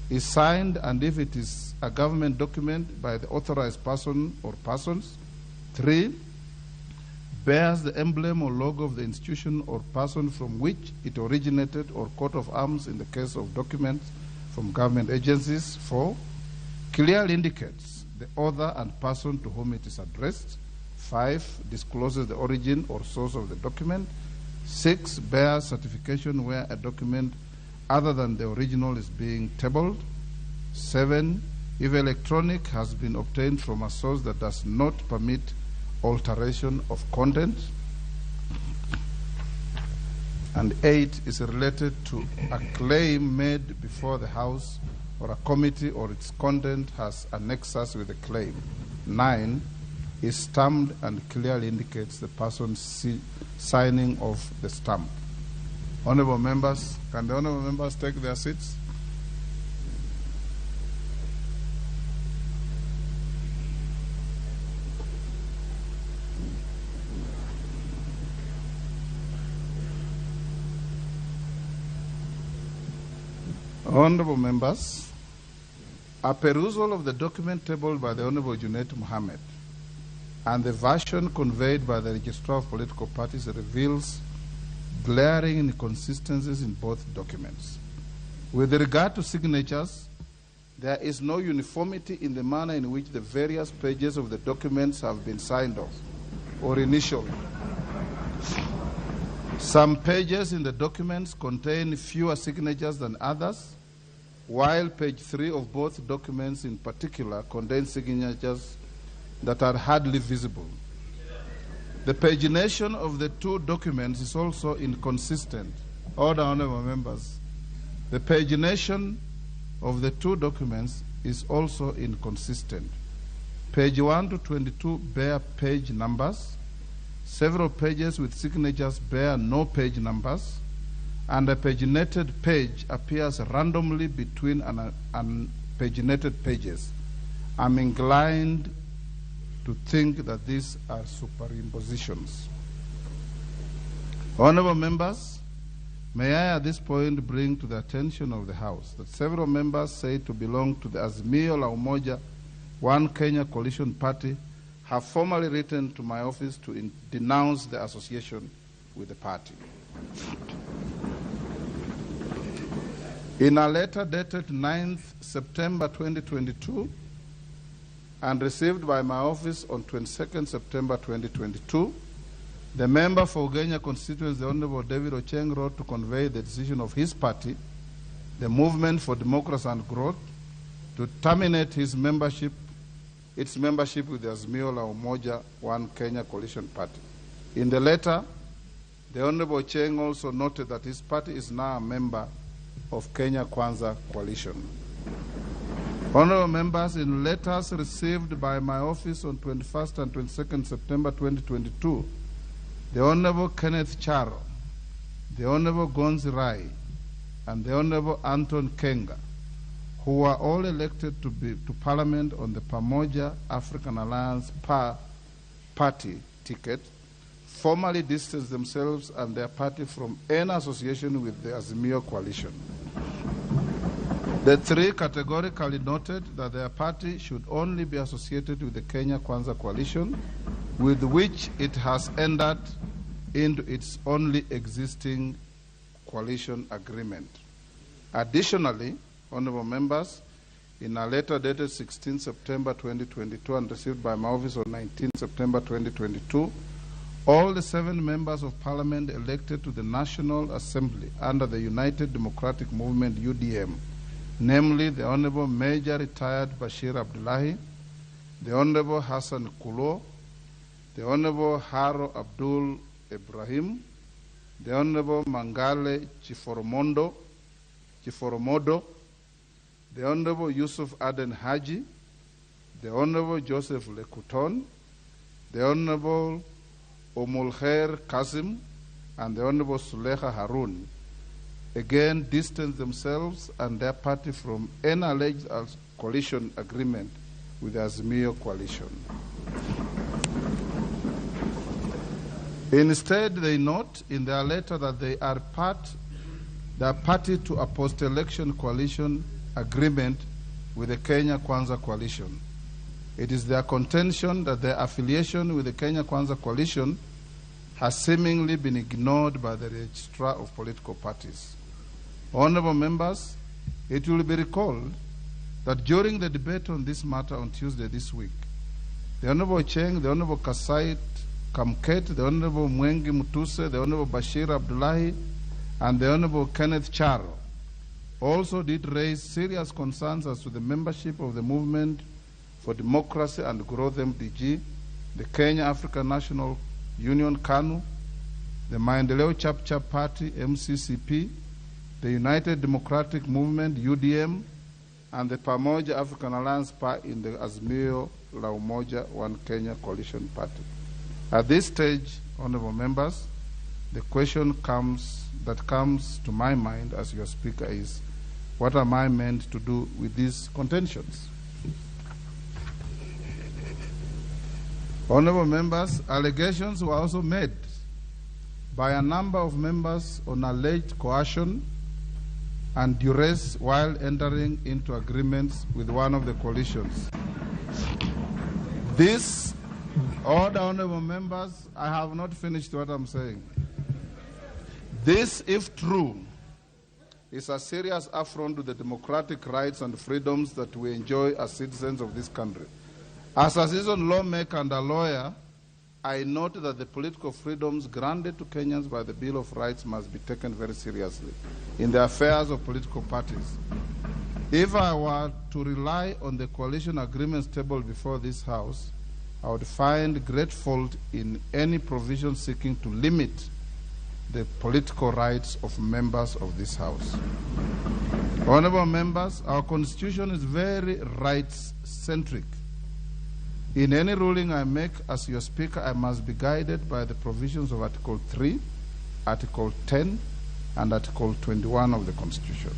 is signed and if it is a government document by the authorized person or persons, 3, bears the emblem or logo of the institution or person from which it originated or coat of arms in the case of documents from government agencies, 4, clearly indicates the author and person to whom it is addressed, 5, discloses the origin or source of the document, 6, bears certification where a document other than the original is being tabled, 7, if electronic has been obtained from a source that does not permit alteration of content, and 8 is related to a claim made before the House or a committee or its content has a nexus with the claim. 9 is stamped and clearly indicates the person's signing of the stamp. Honorable members, can the honorable members take their seats? Honorable members, a perusal of the document tabled by the Honorable Junaid Mohammed and the version conveyed by the Registrar of Political Parties reveals glaring inconsistencies in both documents. With regard to signatures, there is no uniformity in the manner in which the various pages of the documents have been signed off or initialed. Some pages in the documents contain fewer signatures than others, while page 3 of both documents in particular contains signatures that are hardly visible. The pagination of the 2 documents is also inconsistent. Order, honorable members. The pagination of the 2 documents is also inconsistent. Page 1 to 22 bear page numbers. Several pages with signatures bear no page numbers, and a paginated page appears randomly between unpaginated pages. I'm inclined to think that these are superimpositions. Honorable members, may I at this point bring to the attention of the House that several members say to belong to the Azimio la Umoja One Kenya Coalition Party have formally written to my office to denounce the association with the party. In a letter dated 9th September 2022 and received by my office on 22nd September 2022, the member for Ugenya constituency, the Honorable David Ocheng, wrote to convey the decision of his party, the Movement for Democracy and Growth, to terminate its membership with the Azimio la Umoja One Kenya Coalition Party. In the letter, the Honorable Ocheng also noted that his party is now a member of Kenya Kwanza Coalition. Honorable members, in letters received by my office on 21st and 22nd September 2022, the Honorable Kenneth Charo, the Honorable Gonzi Rai, and the Honorable Anton Kenga, who were all elected to Parliament on the Pamoja African Alliance party ticket, formally distanced themselves and their party from any association with the Azimio coalition. The three categorically noted that their party should only be associated with the Kenya Kwanza coalition, with which it has entered into its only existing coalition agreement. Additionally, honorable members, in a letter dated 16 September 2022 and received by my office on 19 September 2022, all the 7 members of parliament elected to the National Assembly under the United Democratic Movement UDM, namely the Honorable Major Retired Bashir Abdullahi, the Honorable Hassan Kulo, the Honorable Haro Abdul Ibrahim, the Honorable Mangale Chiforomodo, the Honorable Yusuf Aden Haji, the Honorable Joseph Lekuton, the Honorable Omulkhair Kasim, and the Honorable Suleha Harun, again distance themselves and their party from any alleged coalition agreement with the Azimio coalition. Instead, they note in their letter that they are party to a post-election coalition agreement with the Kenya Kwanza coalition. It is their contention that their affiliation with the Kenya Kwanza coalition has seemingly been ignored by the registrar of political parties. Honorable members, it will be recalled that during the debate on this matter on Tuesday this week, the Honorable Cheng, the Honorable Kasait Kamket, the Honorable Mwengi Mutuse, the Honorable Bashir Abdullahi, and the Honorable Kenneth Charo also did raise serious concerns as to the membership of the Movement for Democracy and Growth MDG, the Kenya African National Union KANU, the Maendeleo Chap Party MCCP, the United Democratic Movement UDM, and the Pamoja African Alliance Party in the Azimio la Umoja One Kenya Coalition Party. At this stage, honorable members, the question that comes to my mind as your speaker is, what am I meant to do with these contentions? Honorable members, allegations were also made by a number of members on alleged coercion and duress while entering into agreements with one of the coalitions. This, all the honorable members, I have not finished what I'm saying. This, if true, is a serious affront to the democratic rights and freedoms that we enjoy as citizens of this country. As a seasoned lawmaker and a lawyer, I note that the political freedoms granted to Kenyans by the Bill of Rights must be taken very seriously in the affairs of political parties. If I were to rely on the coalition agreements tabled before this House, I would find great fault in any provision seeking to limit the political rights of members of this House. Honorable members, our Constitution is very rights-centric. In any ruling I make as your Speaker, I must be guided by the provisions of Article 3, Article 10, and Article 21 of the Constitution.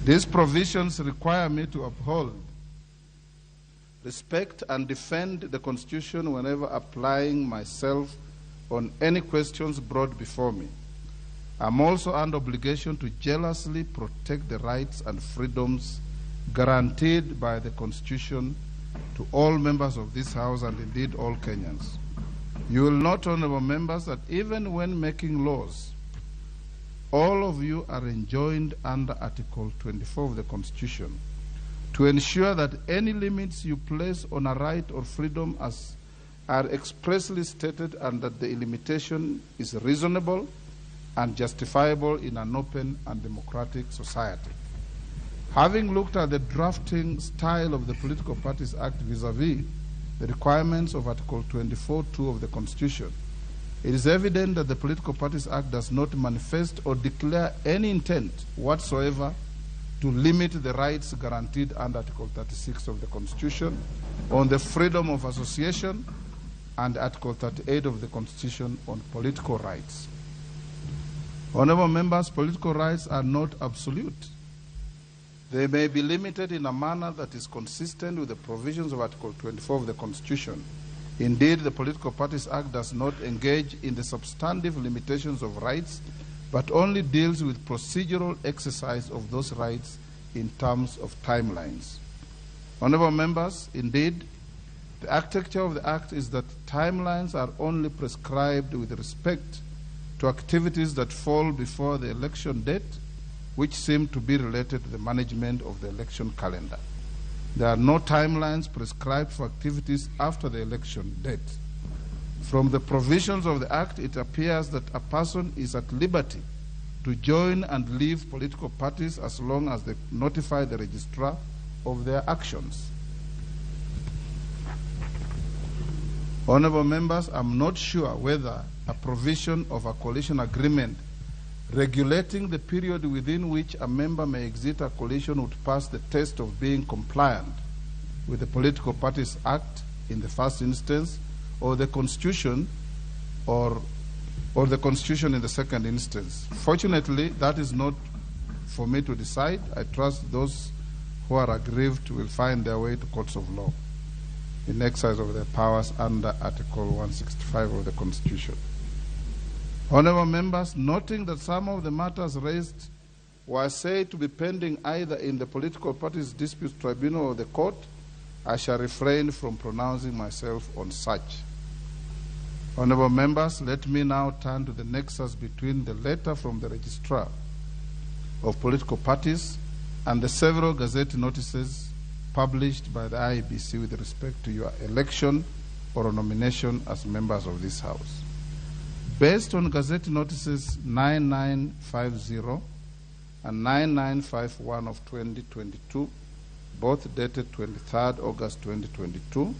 These provisions require me to uphold, respect, and defend the Constitution whenever applying myself on any questions brought before me. I'm also under obligation to jealously protect the rights and freedoms guaranteed by the Constitution to all members of this House and indeed all Kenyans. You will note, honorable members, that even when making laws, all of you are enjoined under Article 24 of the Constitution to ensure that any limits you place on a right or freedom are expressly stated and that the limitation is reasonable and justifiable in an open and democratic society. Having looked at the drafting style of the Political Parties Act vis-à-vis the requirements of Article 24(2) of the Constitution, it is evident that the Political Parties Act does not manifest or declare any intent whatsoever to limit the rights guaranteed under Article 36 of the Constitution on the freedom of association and Article 38 of the Constitution on political rights. Honorable members, political rights are not absolute. They may be limited in a manner that is consistent with the provisions of Article 24 of the Constitution. Indeed, the Political Parties Act does not engage in the substantive limitations of rights, but only deals with procedural exercise of those rights in terms of timelines. Honorable members, indeed, the architecture of the Act is that timelines are only prescribed with respect to activities that fall before the election date, which seem to be related to the management of the election calendar. There are no timelines prescribed for activities after the election date. From the provisions of the Act, it appears that a person is at liberty to join and leave political parties as long as they notify the registrar of their actions. Honorable members, I'm not sure whether a provision of a coalition agreement regulating the period within which a member may exit a coalition would pass the test of being compliant with the Political Parties Act in the first instance, or the Constitution, or the Constitution in the second instance. Fortunately, that is not for me to decide. I trust those who are aggrieved will find their way to courts of law in exercise of their powers under Article 165 of the Constitution. Honorable members, noting that some of the matters raised were said to be pending either in the Political Parties Disputes Tribunal or the court, I shall refrain from pronouncing myself on such. Honorable members, let me now turn to the nexus between the letter from the Registrar of Political Parties and the several Gazette notices published by the IEBC with respect to your election or nomination as members of this House. Based on Gazette notices 9950 and 9951 of 2022, both dated 23rd August 2022,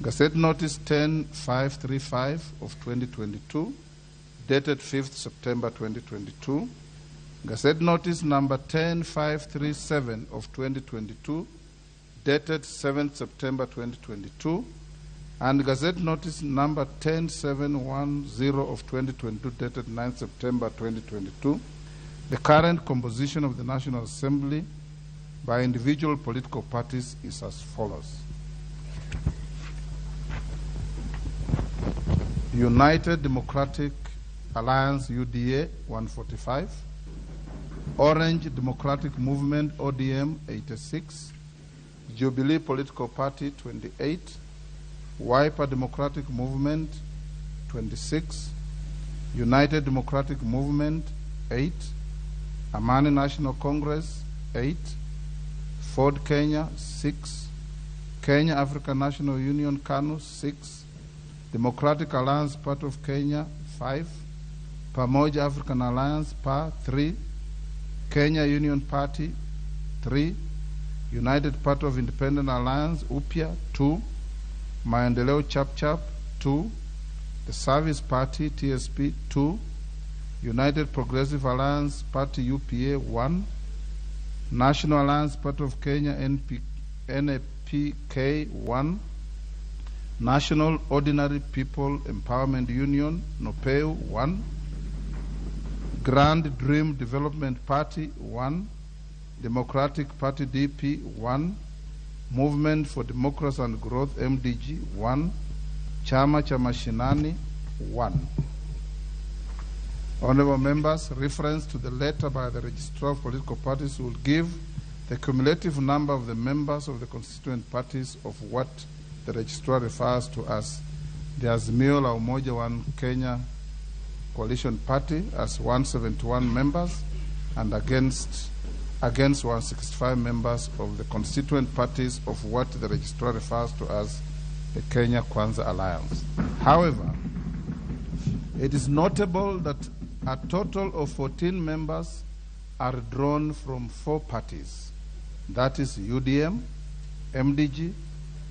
Gazette Notice 10535 of 2022, dated 5th September 2022, Gazette Notice number 10537 of 2022, dated 7th September 2022, and Gazette Notice number 10710 of 2022, dated 9th September 2022, the current composition of the National Assembly by individual political parties is as follows. United Democratic Alliance, UDA, 145. Orange Democratic Movement, ODM, 86. Jubilee Political Party, 28. Wiper Democratic Movement, 26. United Democratic Movement, 8. Amani National Congress, 8. Ford Kenya, 6. Kenya African National Union, KANU, 6. Democratic Alliance, part of Kenya, 5. Pamoja African Alliance, PA, 3. Kenya Union Party, 3. United Party of Independent Alliance, UPIA, 2. Maendeleo Chap, 2. The Service Party, TSP, 2. United Progressive Alliance Party, UPA, 1. National Alliance Party of Kenya, NAPK, 1. National Ordinary People Empowerment Union, NOPEU, 1. Grand Dream Development Party, 1. Democratic Party, DP, 1. Movement for Democracy and Growth, MDG, 1. Chama cha Mashinani, 1. Honorable members, reference to the letter by the Registrar of Political Parties will give the cumulative number of the members of the constituent parties of what the Registrar refers to as the Azimio la Umoja One Kenya Coalition Party as 171 members and against 165 members of the constituent parties of what the Registrar refers to as the Kenya Kwanza Alliance. However, it is notable that a total of 14 members are drawn from 4 parties, that is UDM, MDG,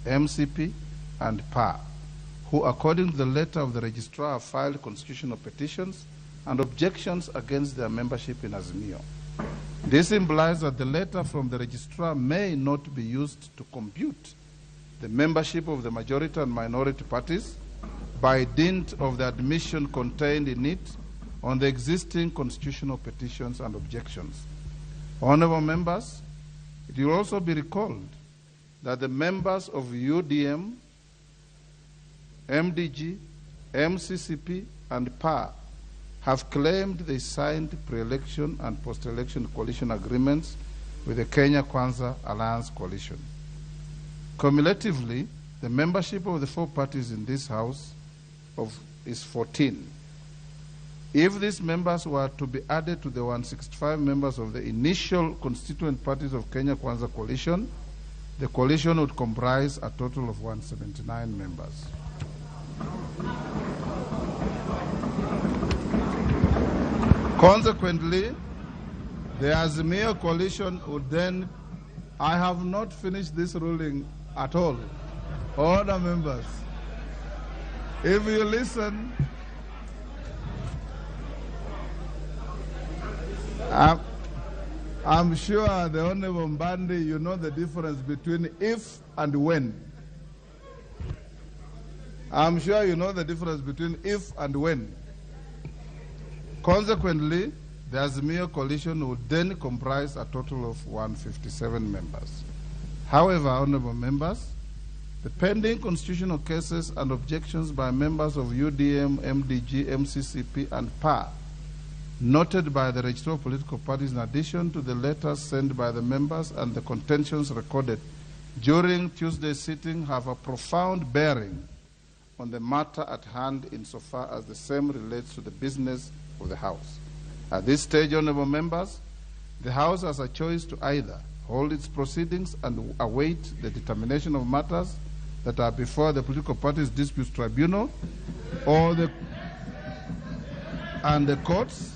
MCP, and PA, who according to the letter of the Registrar have filed constitutional petitions and objections against their membership in Azimio. This implies that the letter from the Registrar may not be used to compute the membership of the majority and minority parties by dint of the admission contained in it on the existing constitutional petitions and objections. Honorable members, it will also be recalled that the members of UDM, MDG, MCCP, and PA have claimed they signed pre-election and post-election coalition agreements with the Kenya Kwanza Alliance Coalition. Cumulatively, the membership of the four parties in this House is 14. If these members were to be added to the 165 members of the initial constituent parties of Kenya Kwanza Coalition, the coalition would comprise a total of 179 members. Consequently, the Azimio coalition would then, I have not finished this ruling at all. Order, members. If you listen, I'm sure the Honorable Mbandi, you know the difference between if and when. I'm sure you know the difference between if and when. Consequently, the Azimio coalition would then comprise a total of 157 members. However, honorable members, the pending constitutional cases and objections by members of UDM, MDG, MCCP, and PA, noted by the registrar of political parties in addition to the letters sent by the members and the contentions recorded during Tuesday's sitting, have a profound bearing on the matter at hand insofar as the same relates to the business of the House. At this stage, honorable members, the House has a choice to either hold its proceedings and await the determination of matters that are before the Political Parties Disputes Tribunal or the courts,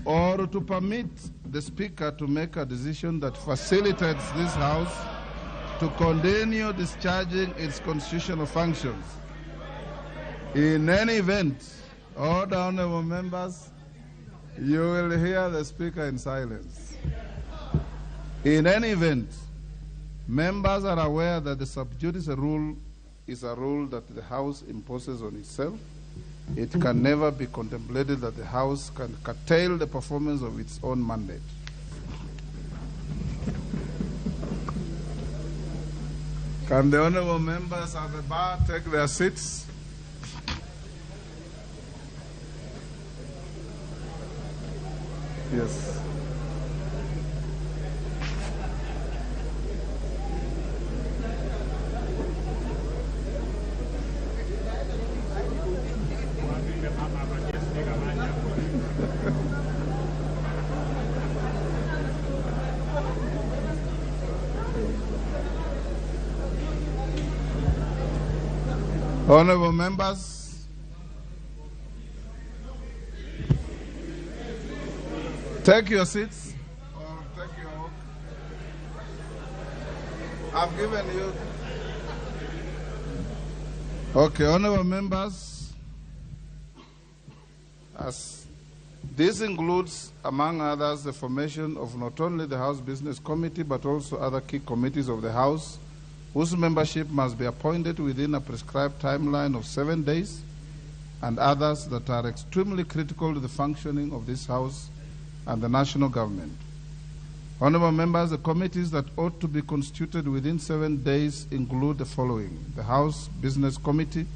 or to permit the Speaker to make a decision that facilitates this House to continue discharging its constitutional functions. In any event, all the honorable members, you will hear the Speaker in silence. In any event, members are aware that the sub judice rule is a rule that the House imposes on itself. It can never be contemplated that the House can curtail the performance of its own mandate. Can the honorable members at the bar take their seats? Yes. Honorable members, take your seats or take your walk. I've given you. Okay, honorable members, as this includes, among others, the formation of not only the House Business Committee but also other key committees of the House, whose membership must be appointed within a prescribed timeline of 7 days, and others that are extremely critical to the functioning of this House and the national government. Honorable members, the committees that ought to be constituted within 7 days include the following: the House Business Committee,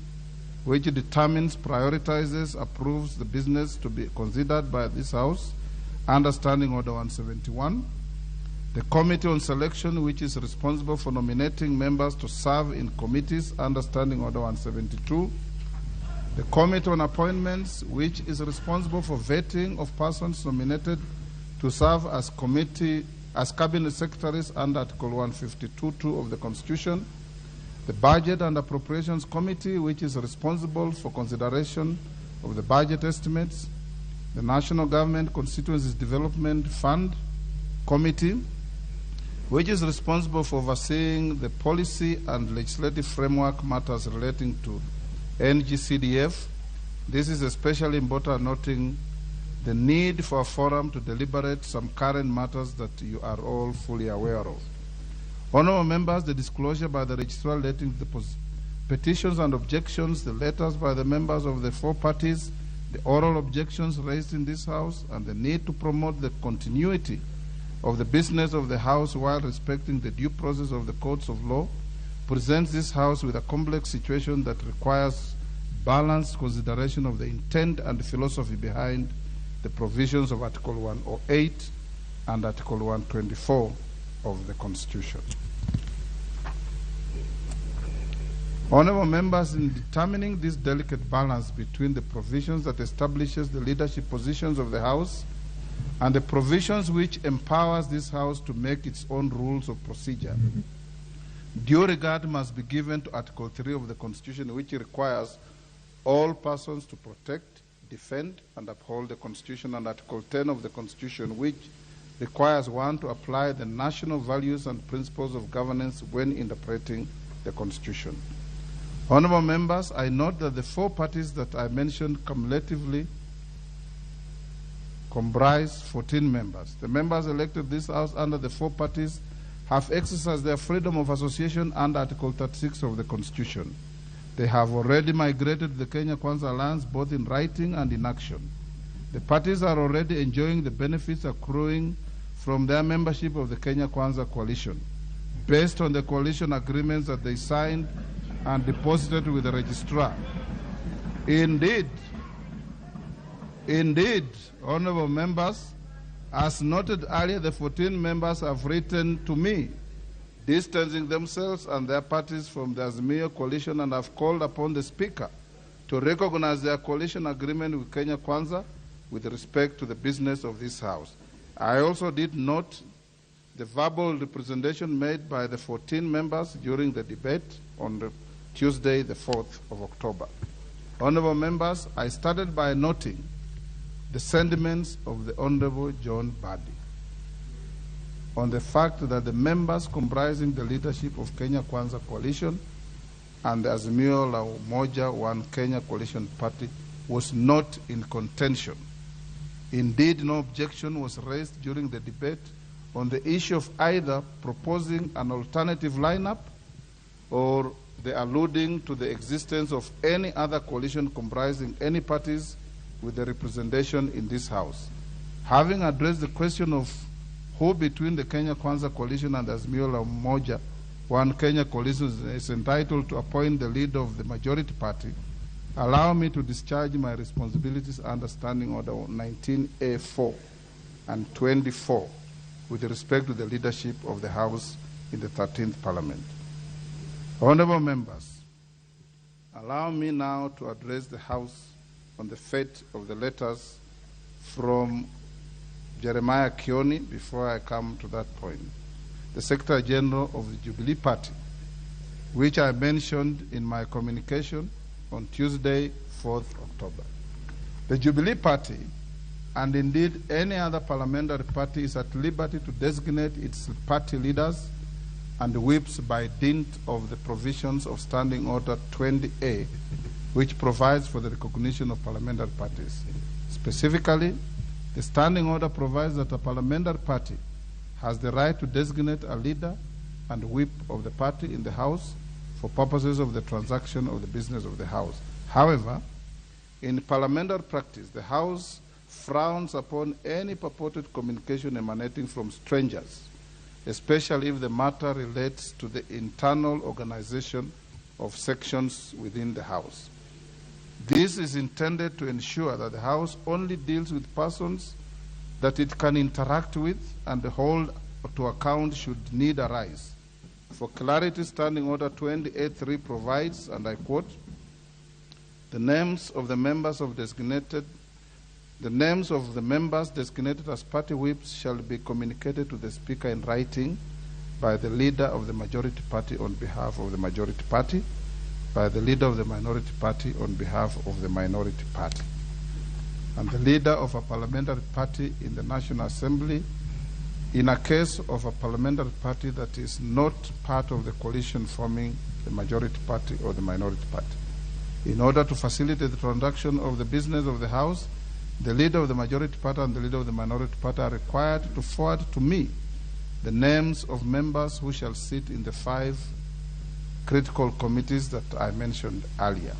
which determines, prioritizes, approves the business to be considered by this House under Standing Order 171. The Committee on Selection, which is responsible for nominating members to serve in committees under Standing Order 172. The Committee on Appointments, which is responsible for vetting of persons nominated to serve as cabinet secretaries under Article 152(2) of the Constitution. The Budget and Appropriations Committee, which is responsible for consideration of the budget estimates. The National Government Constituencies Development Fund Committee, which is responsible for overseeing the policy and legislative framework matters relating to NGCDF. This is especially important, noting the need for a forum to deliberate some current matters that you are all fully aware of. Honorable members, the disclosure by the registrar relating to the petitions and objections, the letters by the members of the four parties, the oral objections raised in this House, and the need to promote the continuity of the business of the House while respecting the due process of the courts of law, presents this House with a complex situation that requires balanced consideration of the intent and philosophy behind the provisions of Article 108 and Article 124 of the Constitution. Honorable members, in determining this delicate balance between the provisions that establishes the leadership positions of the House and the provisions which empowers this House to make its own rules of procedure, due regard must be given to Article 3 of the Constitution, which requires all persons to protect, defend, and uphold the Constitution, and Article 10 of the Constitution, which requires one to apply the national values and principles of governance when interpreting the Constitution. Honorable members, I note that the 4 parties that I mentioned cumulatively comprise 14 members. The members elected this House under the 4 parties have exercised their freedom of association under Article 36 of the Constitution. They have already migrated to the Kenya Kwanza Alliance both in writing and in action. The parties are already enjoying the benefits accruing from their membership of the Kenya Kwanza Coalition, based on the coalition agreements that they signed and deposited with the registrar. Indeed, honorable members, as noted earlier, the 14 members have written to me, distancing themselves and their parties from the Azimio coalition, and have called upon the Speaker to recognize their coalition agreement with Kenya Kwanza with respect to the business of this House. I also did note the verbal representation made by the 14 members during the debate on the Tuesday, the 4th of October. Honorable members, I started by noting the sentiments of the Honorable John Badi on the fact that the members comprising the leadership of Kenya Kwanza Coalition and the Azimio la Umoja One Kenya Coalition Party was not in contention. Indeed, no objection was raised during the debate on the issue of either proposing an alternative lineup or the alluding to the existence of any other coalition comprising any parties with the representation in this House. Having addressed the question of who between the Kenya Kwanza Coalition and the Azimio la Umoja One Kenya Coalition is entitled to appoint the leader of the majority party, allow me to discharge my responsibilities under Standing Order 19A4 and 24 with respect to the leadership of the House in the 13th Parliament. Honorable members, allow me now to address the House on the fate of the letters from Jeremiah Kioni before I come to that point. The Secretary General of the Jubilee Party, which I mentioned in my communication on Tuesday, 4th October. The Jubilee Party, and indeed any other parliamentary party, is at liberty to designate its party leaders and whips by dint of the provisions of Standing Order 20A, which provides for the recognition of parliamentary parties. Specifically, the Standing Order provides that a parliamentary party has the right to designate a leader and whip of the party in the House for purposes of the transaction of the business of the House. However, in parliamentary practice, the House frowns upon any purported communication emanating from strangers, especially if the matter relates to the internal organization of sections within the House. This is intended to ensure that the House only deals with persons that it can interact with and hold to account should need arise. For clarity, Standing Order 28.3 provides, and I quote, the names of the members designated as party whips shall be communicated to the Speaker in writing by the leader of the majority party on behalf of the majority party, by the leader of the minority party on behalf of the minority party, and the leader of a parliamentary party in the National Assembly in a case of a parliamentary party that is not part of the coalition forming the majority party or the minority party. In order to facilitate the transaction of the business of the House, the leader of the majority party and the leader of the minority party are required to forward to me the names of members who shall sit in the 5 critical committees that I mentioned earlier.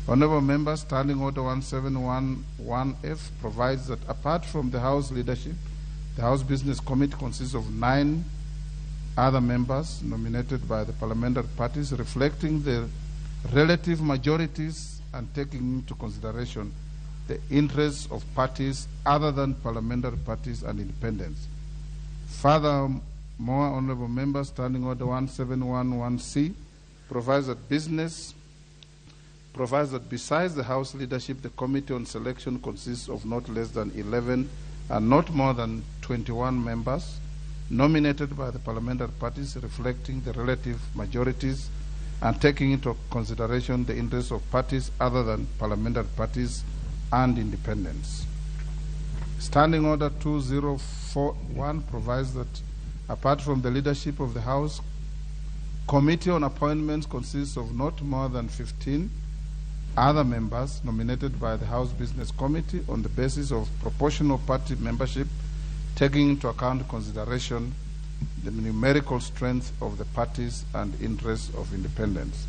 Honorable members, Standing Order 1711F provides that apart from the House leadership, the House Business Committee consists of 9 other members nominated by the parliamentary parties, reflecting the relative majorities and taking into consideration the interests of parties other than parliamentary parties and independents. Furthermore, More honorable members, Standing Order 1711C provides that besides the House leadership, the Committee on Selection consists of not less than 11 and not more than 21 members nominated by the parliamentary parties, reflecting the relative majorities and taking into consideration the interests of parties other than parliamentary parties and independents. Standing Order 2041 provides that apart from the leadership of the House, Committee on Appointments consists of not more than 15 other members nominated by the House Business Committee on the basis of proportional party membership, taking into account consideration the numerical strength of the parties and interests of independents.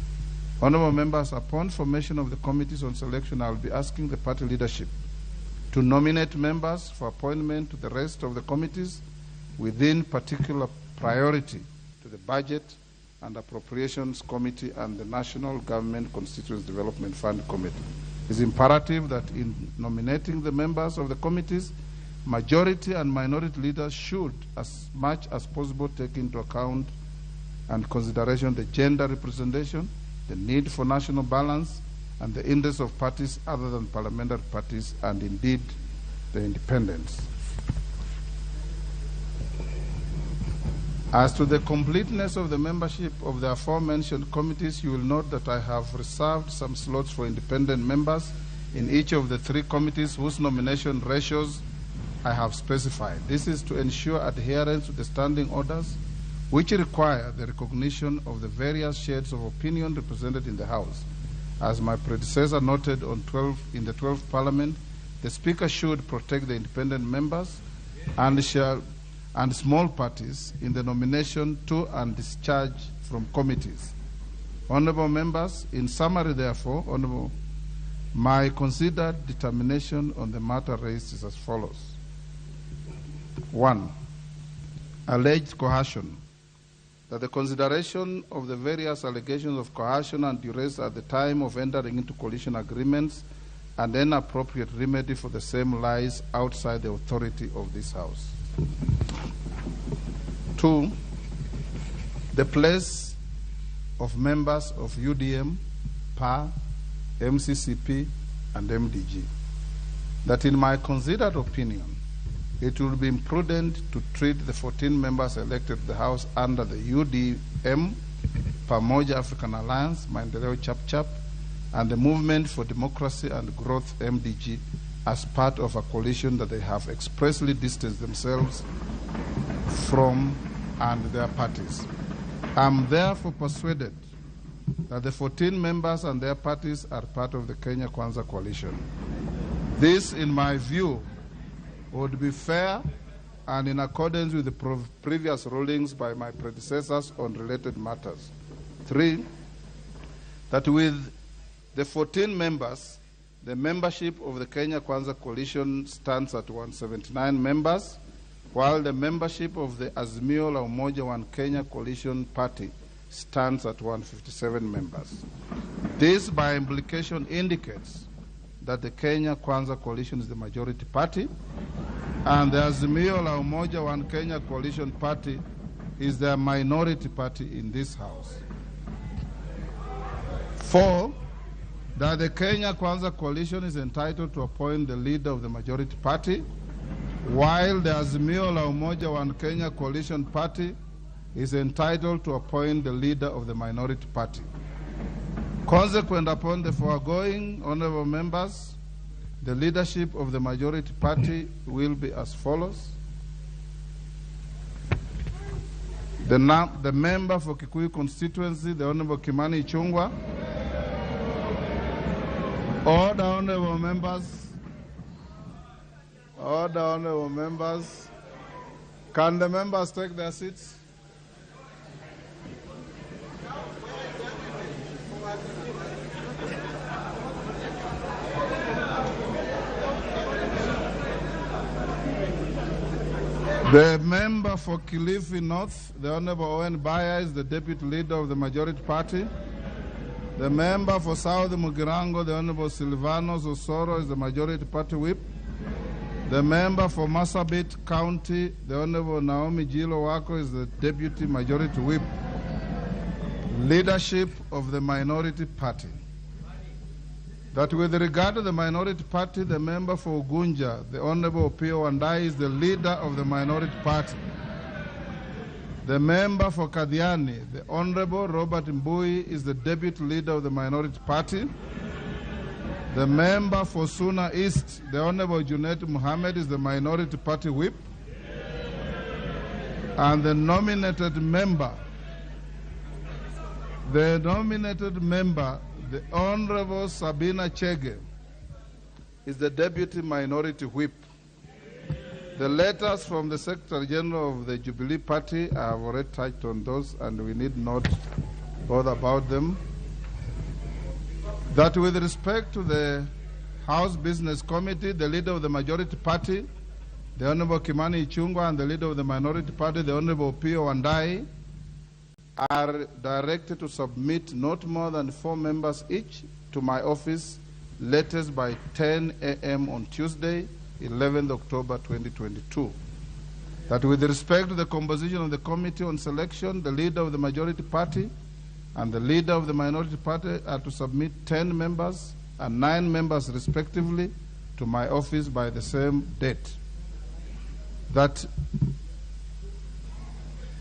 Honorable members, upon formation of the committees on selection, I will be asking the party leadership to nominate members for appointment to the rest of the committees within particular priority to the Budget and Appropriations Committee and the National Government Constituency Development Fund Committee. It is imperative that in nominating the members of the committees, majority and minority leaders should, as much as possible, take into account and consideration the gender representation, the need for national balance, and the interests of parties other than parliamentary parties, and indeed the independents. As to the completeness of the membership of the aforementioned committees, you will note that I have reserved some slots for independent members in each of the 3 committees whose nomination ratios I have specified. This is to ensure adherence to the standing orders, which require the recognition of the various shades of opinion represented in the House. As my predecessor noted in the 12th Parliament, the Speaker should protect the independent members and small parties in the nomination to and discharge from committees. Honorable members, in summary, therefore, my considered determination on the matter raised is as follows. 1. Alleged coercion. That the consideration of the various allegations of coercion and duress at the time of entering into coalition agreements and an appropriate remedy for the same lies outside the authority of this House. 2. The place of members of UDM, PA, MCCP, and MDG. That in my considered opinion, it will be imprudent to treat the 14 members elected to the House under the UDM, Pamoja African Alliance, Maendeleo Chap-Chap, and the Movement for Democracy and Growth, MDG, as part of a coalition that they have expressly distanced themselves from and their parties. I am therefore persuaded that the 14 members and their parties are part of the Kenya Kwanza coalition. This, in my view, would be fair and in accordance with the previous rulings by my predecessors on related matters. 3, that with the 14 members, the membership of the Kenya Kwanza coalition stands at 179 members, while the membership of the Azimio la Umoja One Kenya coalition party stands at 157 members. This, by implication, indicates that the Kenya Kwanza coalition is the majority party, and the Azimio la Umoja One Kenya coalition party is the minority party in this House. 4, that the Kenya Kwanza coalition is entitled to appoint the leader of the majority party, while the Azimio la Umoja One Kenya coalition party is entitled to appoint the leader of the minority party. Consequent upon the foregoing, honorable members, the leadership of the majority party will be as follows. The member for Kikuyu constituency, the Honorable Kimani Ichung'wah. Order, honorable members. Order, honorable members. Can the members take their seats? The member for Kilifi North, the Honorable Owen Baya, is the deputy leader of the majority party. The member for South Mugirango, the Honorable Silvanos Osoro, is the majority party whip. The member for Marsabit County, the Honorable Naomi Jilo Wako, is the Deputy Majority Whip. Leadership of the Minority Party. That with regard to the Minority Party, the member for Ugunja, the Honorable Pio Wandai, is the leader of the Minority Party. The member for Kadiani, the Honorable Robert Mbui, is the Deputy Leader of the Minority Party. The member for Suna East, the Honorable Junet Muhammad, is the Minority Party Whip. And the nominated member, the Honorable Sabina Chege, is the Deputy Minority Whip. The letters from the Secretary General of the Jubilee Party, I have already touched on those, and we need not bother about them. That with respect to the House Business Committee, the leader of the Majority Party, the Honorable Kimani Ichung'wah, and the leader of the Minority Party, the Honorable Pio Wandai, are directed to submit not more than 4 members each to my office, latest by 10 a.m. on Tuesday, 11th October 2022. That with respect to the composition of the Committee on Selection, the leader of the Majority Party and the leader of the Minority Party are to submit 10 members and 9 members respectively to my office by the same date. That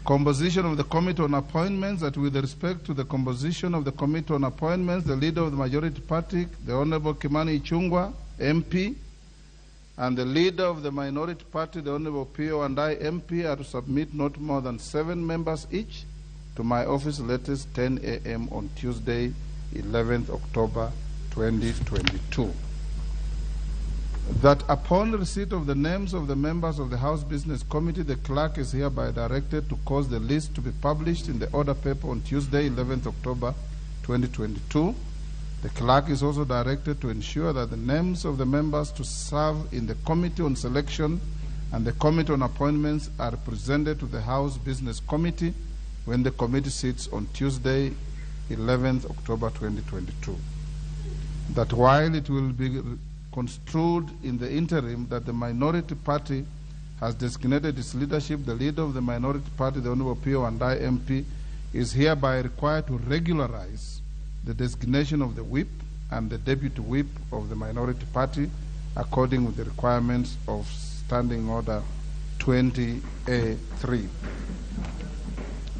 composition of the Committee on Appointments, that with respect to the composition of the Committee on Appointments, the leader of the Majority Party, the Honorable Kimani Ichung'wah, MP, and the leader of the Minority Party, the Honorable Pio Wandai, MP, are to submit not more than 7 members each to my office latest 10 a.m. on Tuesday, 11th October 2022. That upon receipt of the names of the members of the House Business Committee, the clerk is hereby directed to cause the list to be published in the order paper on Tuesday, 11th October 2022. The clerk is also directed to ensure that the names of the members to serve in the Committee on Selection and the Committee on Appointments are presented to the House Business Committee when the committee sits on Tuesday, 11th October 2022. That while it will be construed in the interim that the Minority Party has designated its leadership, the leader of the Minority Party, the Honorable Pio Wandai, MP, is hereby required to regularize the designation of the whip and the deputy whip of the Minority Party according with the requirements of Standing Order 20A3.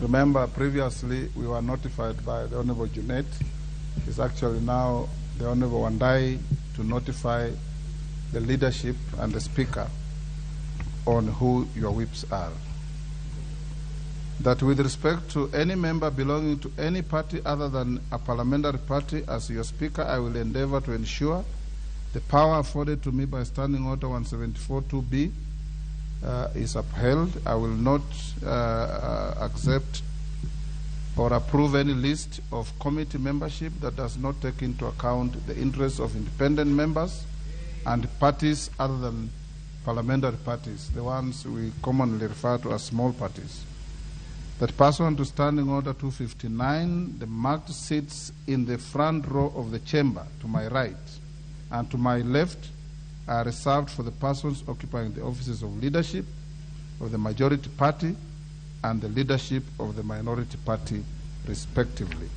Remember, previously we were notified by the Honorable Junet. It's actually now the Honorable Wandai to notify the leadership and the Speaker on who your whips are. That with respect to any member belonging to any party other than a parliamentary party, as your Speaker, I will endeavor to ensure the power afforded to me by Standing Order 174(2)B is upheld. I will not accept or approve any list of committee membership that does not take into account the interests of independent members and parties other than parliamentary parties, the ones we commonly refer to as small parties. That pursuant to Standing Order 259, the marked seats in the front row of the chamber to my right and to my left are reserved for the persons occupying the offices of leadership of the Majority Party and the leadership of the Minority Party, respectively.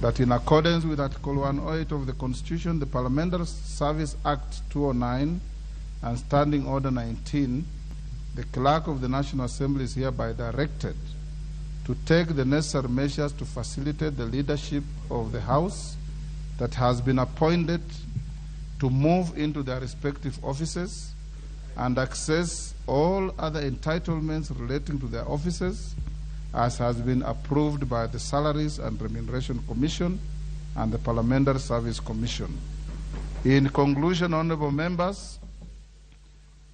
That in accordance with Article 108 of the Constitution, the Parliamentary Service Act 209 and Standing Order 19, the Clerk of the National Assembly is hereby directed to take the necessary measures to facilitate the leadership of the House that has been appointed to move into their respective offices and access all other entitlements relating to their offices as has been approved by the Salaries and Remuneration Commission and the Parliamentary Service Commission. In conclusion, honorable members,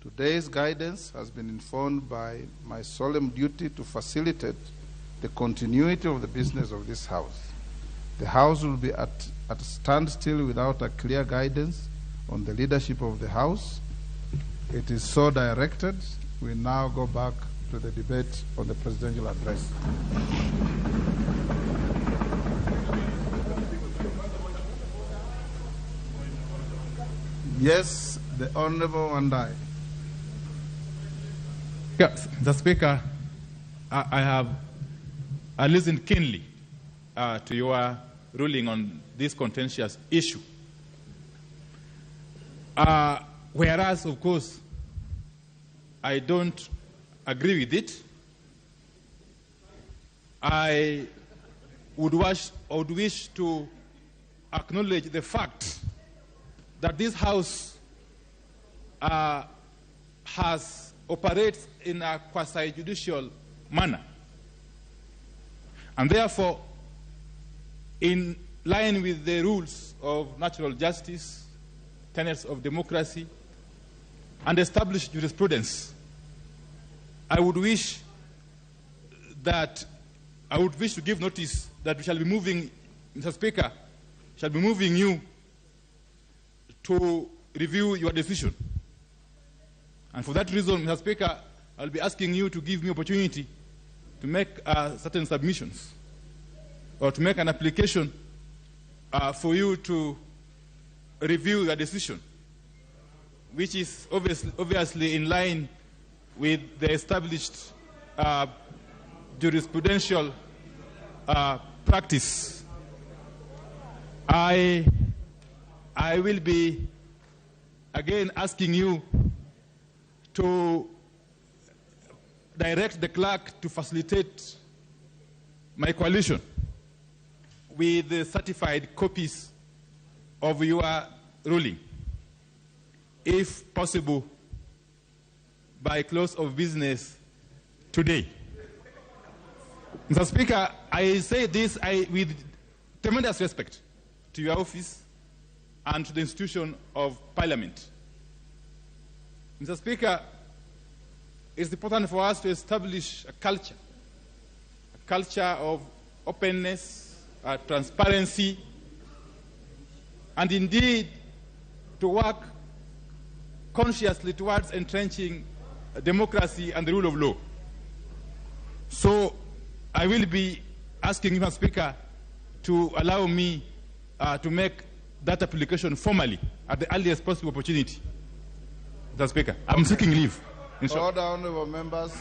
today's guidance has been informed by my solemn duty to facilitate the continuity of the business of this House. The House will be at a standstill without a clear guidance on the leadership of the House. It is so directed. We now go back to the debate on the presidential address. Yes, The Honorable Wandai. Yes, Mr. Speaker, I listened keenly to your ruling on this contentious issue. Whereas, of course, I don't agree with it, I would wish to acknowledge the fact that this House operates in a quasi-judicial manner. And therefore, in line with the rules of natural justice, tenets of democracy, and established jurisprudence, I would wish to give notice that we shall be moving, Mr. Speaker, shall be moving you to review your decision. And for that reason, Mr. Speaker, I'll be asking you to give me opportunity to make certain submissions or to make an application for you to review your decision, which is obviously in line with the established jurisprudential practice. I will be again asking you to direct the clerk to facilitate my coalition with the certified copies of your ruling, if possible, by close of business today. Mr. Speaker, I say this with tremendous respect to your office and to the institution of Parliament. Mr. Speaker, it's important for us to establish a culture of openness, transparency, and indeed to work consciously towards entrenching democracy and the rule of law. So I will be asking you, Mr. Speaker, to allow me to make that application formally at the earliest possible opportunity. Mr. Speaker, I'm seeking leave. Order, honorable members.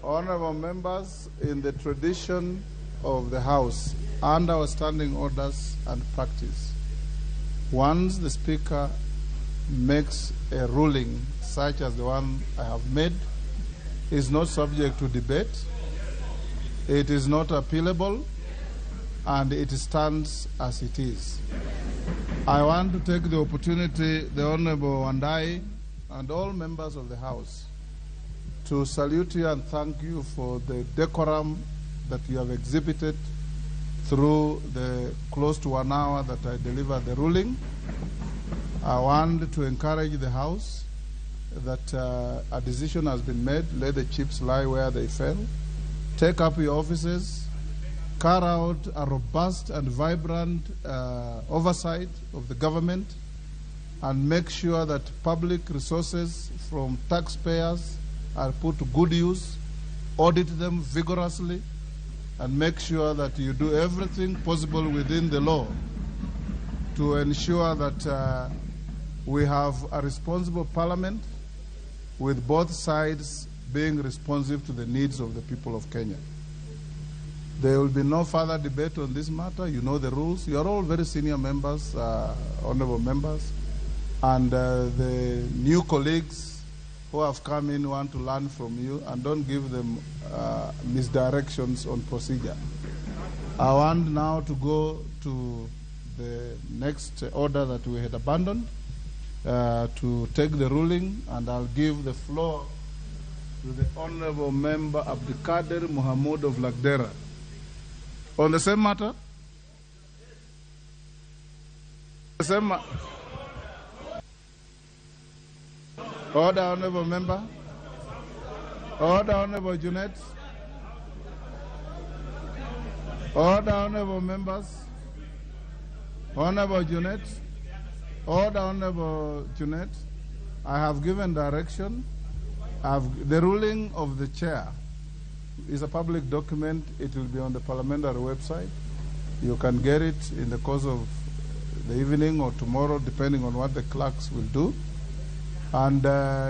Honorable members, in the tradition of the House and our standing orders and practice, once the Speaker makes a ruling such as the one I have made, is not subject to debate, it is not appealable, and it stands as it is. I want to take the opportunity, the Honorable Wandai and all members of the House, to salute you and thank you for the decorum that you have exhibited through the close to 1 hour that I delivered the ruling. I want to encourage the House that a decision has been made. Let the chips lie where they fell. Take up your offices. Carry out a robust and vibrant oversight of the government, and make sure that public resources from taxpayers are put to good use. Audit them vigorously, and make sure that you do everything possible within the law to ensure that we have a responsible parliament with both sides being responsive to the needs of the people of Kenya. There will be no further debate on this matter. You know the rules. You are all very senior members, honorable members, and the new colleagues who have come in want to learn from you, and don't give them misdirections on procedure. I want now to go to the next order that we had abandoned, to take the ruling, and I'll give the floor to the Honorable Member Abdikader Mohamud of Lagdera. On the same matter? The same Order, Honorable Member. Order, Honorable Junet. Order, Honorable Members. Honorable Junet. Order, Honorable Junet. I have given direction. The ruling of the chair is a public document. It will be on the parliamentary website. You can get it in the course of the evening or tomorrow, depending on what the clerks will do. And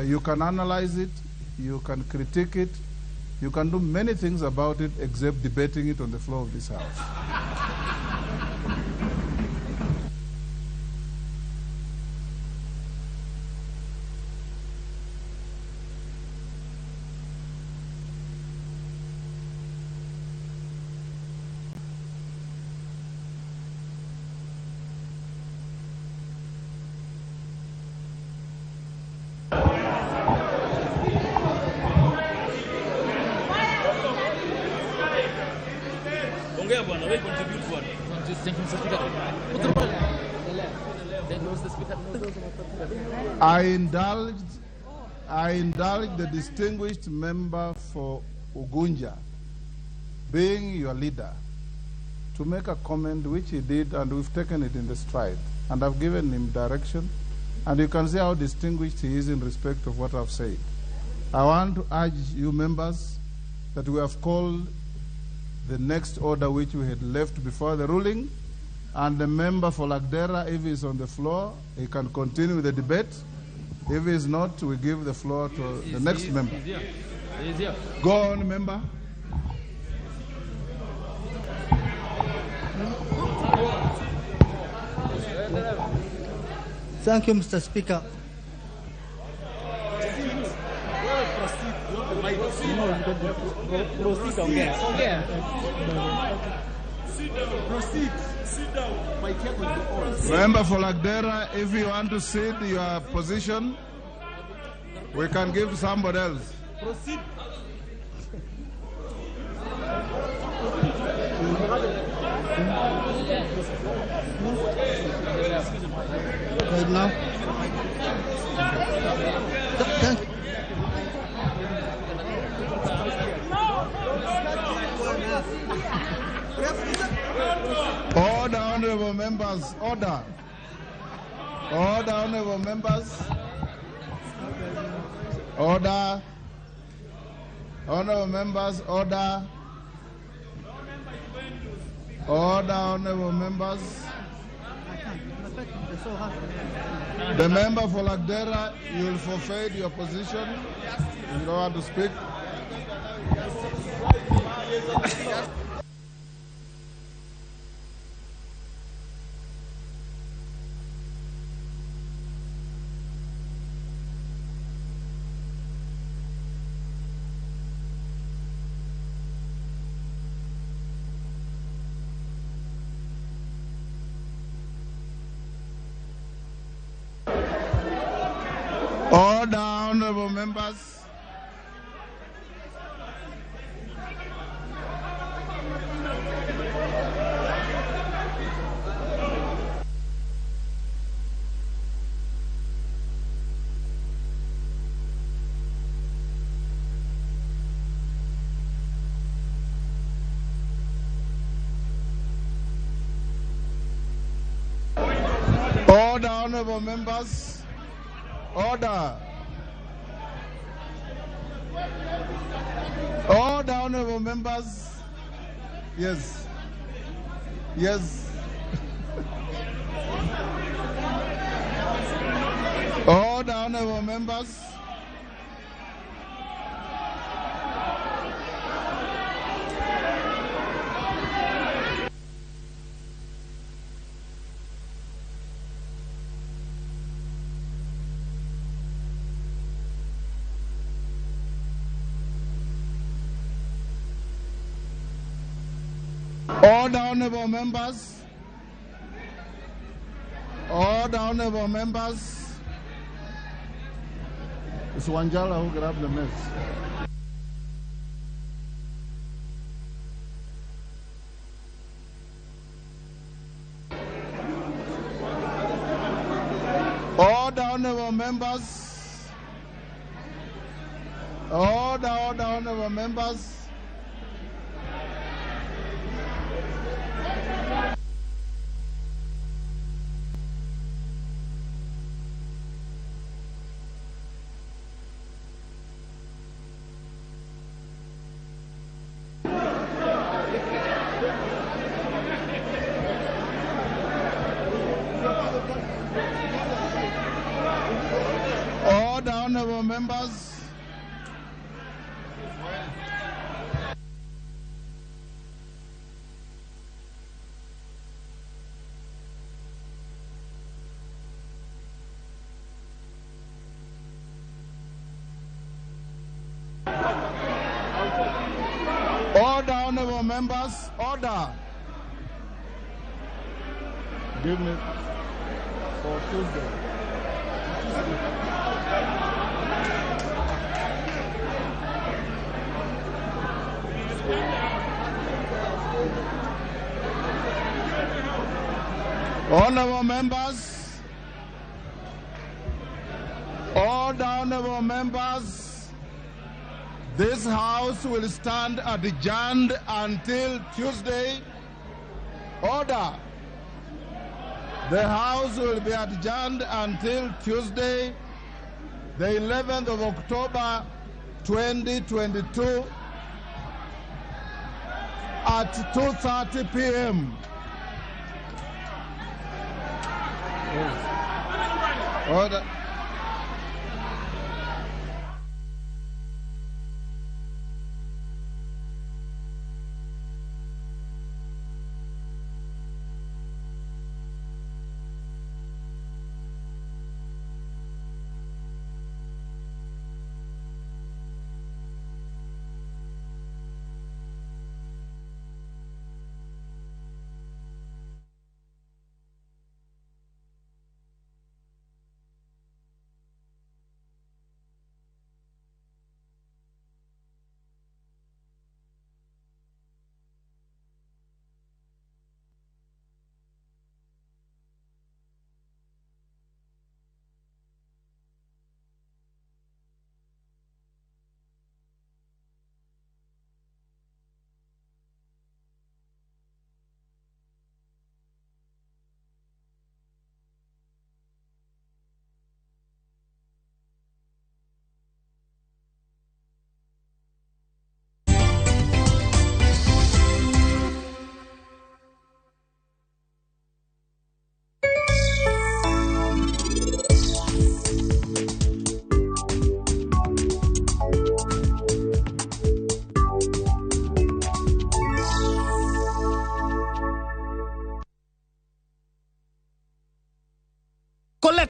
you can analyze it, you can critique it, you can do many things about it except debating it on the floor of this House. I indulged the distinguished member for Ugunja, being your leader, to make a comment which he did, and we've taken it in the stride. And I've given him direction, and you can see how distinguished he is in respect of what I've said. I want to urge you members that we have called the next order which we had left before the ruling, and the member for Lagdera, if he's on the floor, he can continue with the debate. If he's not, we give the floor to the next member. Go on, member. Thank you, Mr. Speaker. Proceed. Sit down. Member for Lagdera, if you want to sit your position, we can give somebody else. Proceed. Right now. Thank you. Order, honorable members, order. Order, honorable members. Order. Honorable members, order. Order, honorable members. The member for Lagdera, you will forfeit your position. You don't want to speak. Order, honorable members. Order, honorable members. Order. Order, honorable members. Yes. Yes. Order, honorable members. Order, honorable members. Order, honorable members. It's Wanjala who grabbed the mess. Order, honorable members. Order, honorable members. members. Order, honorable members, order. Give me for Tuesday. Honorable members, order, honorable members. This House will stand adjourned until Tuesday. Order. The House will be adjourned until Tuesday, the 11th of October, 2022, at 2:30 p.m. Order.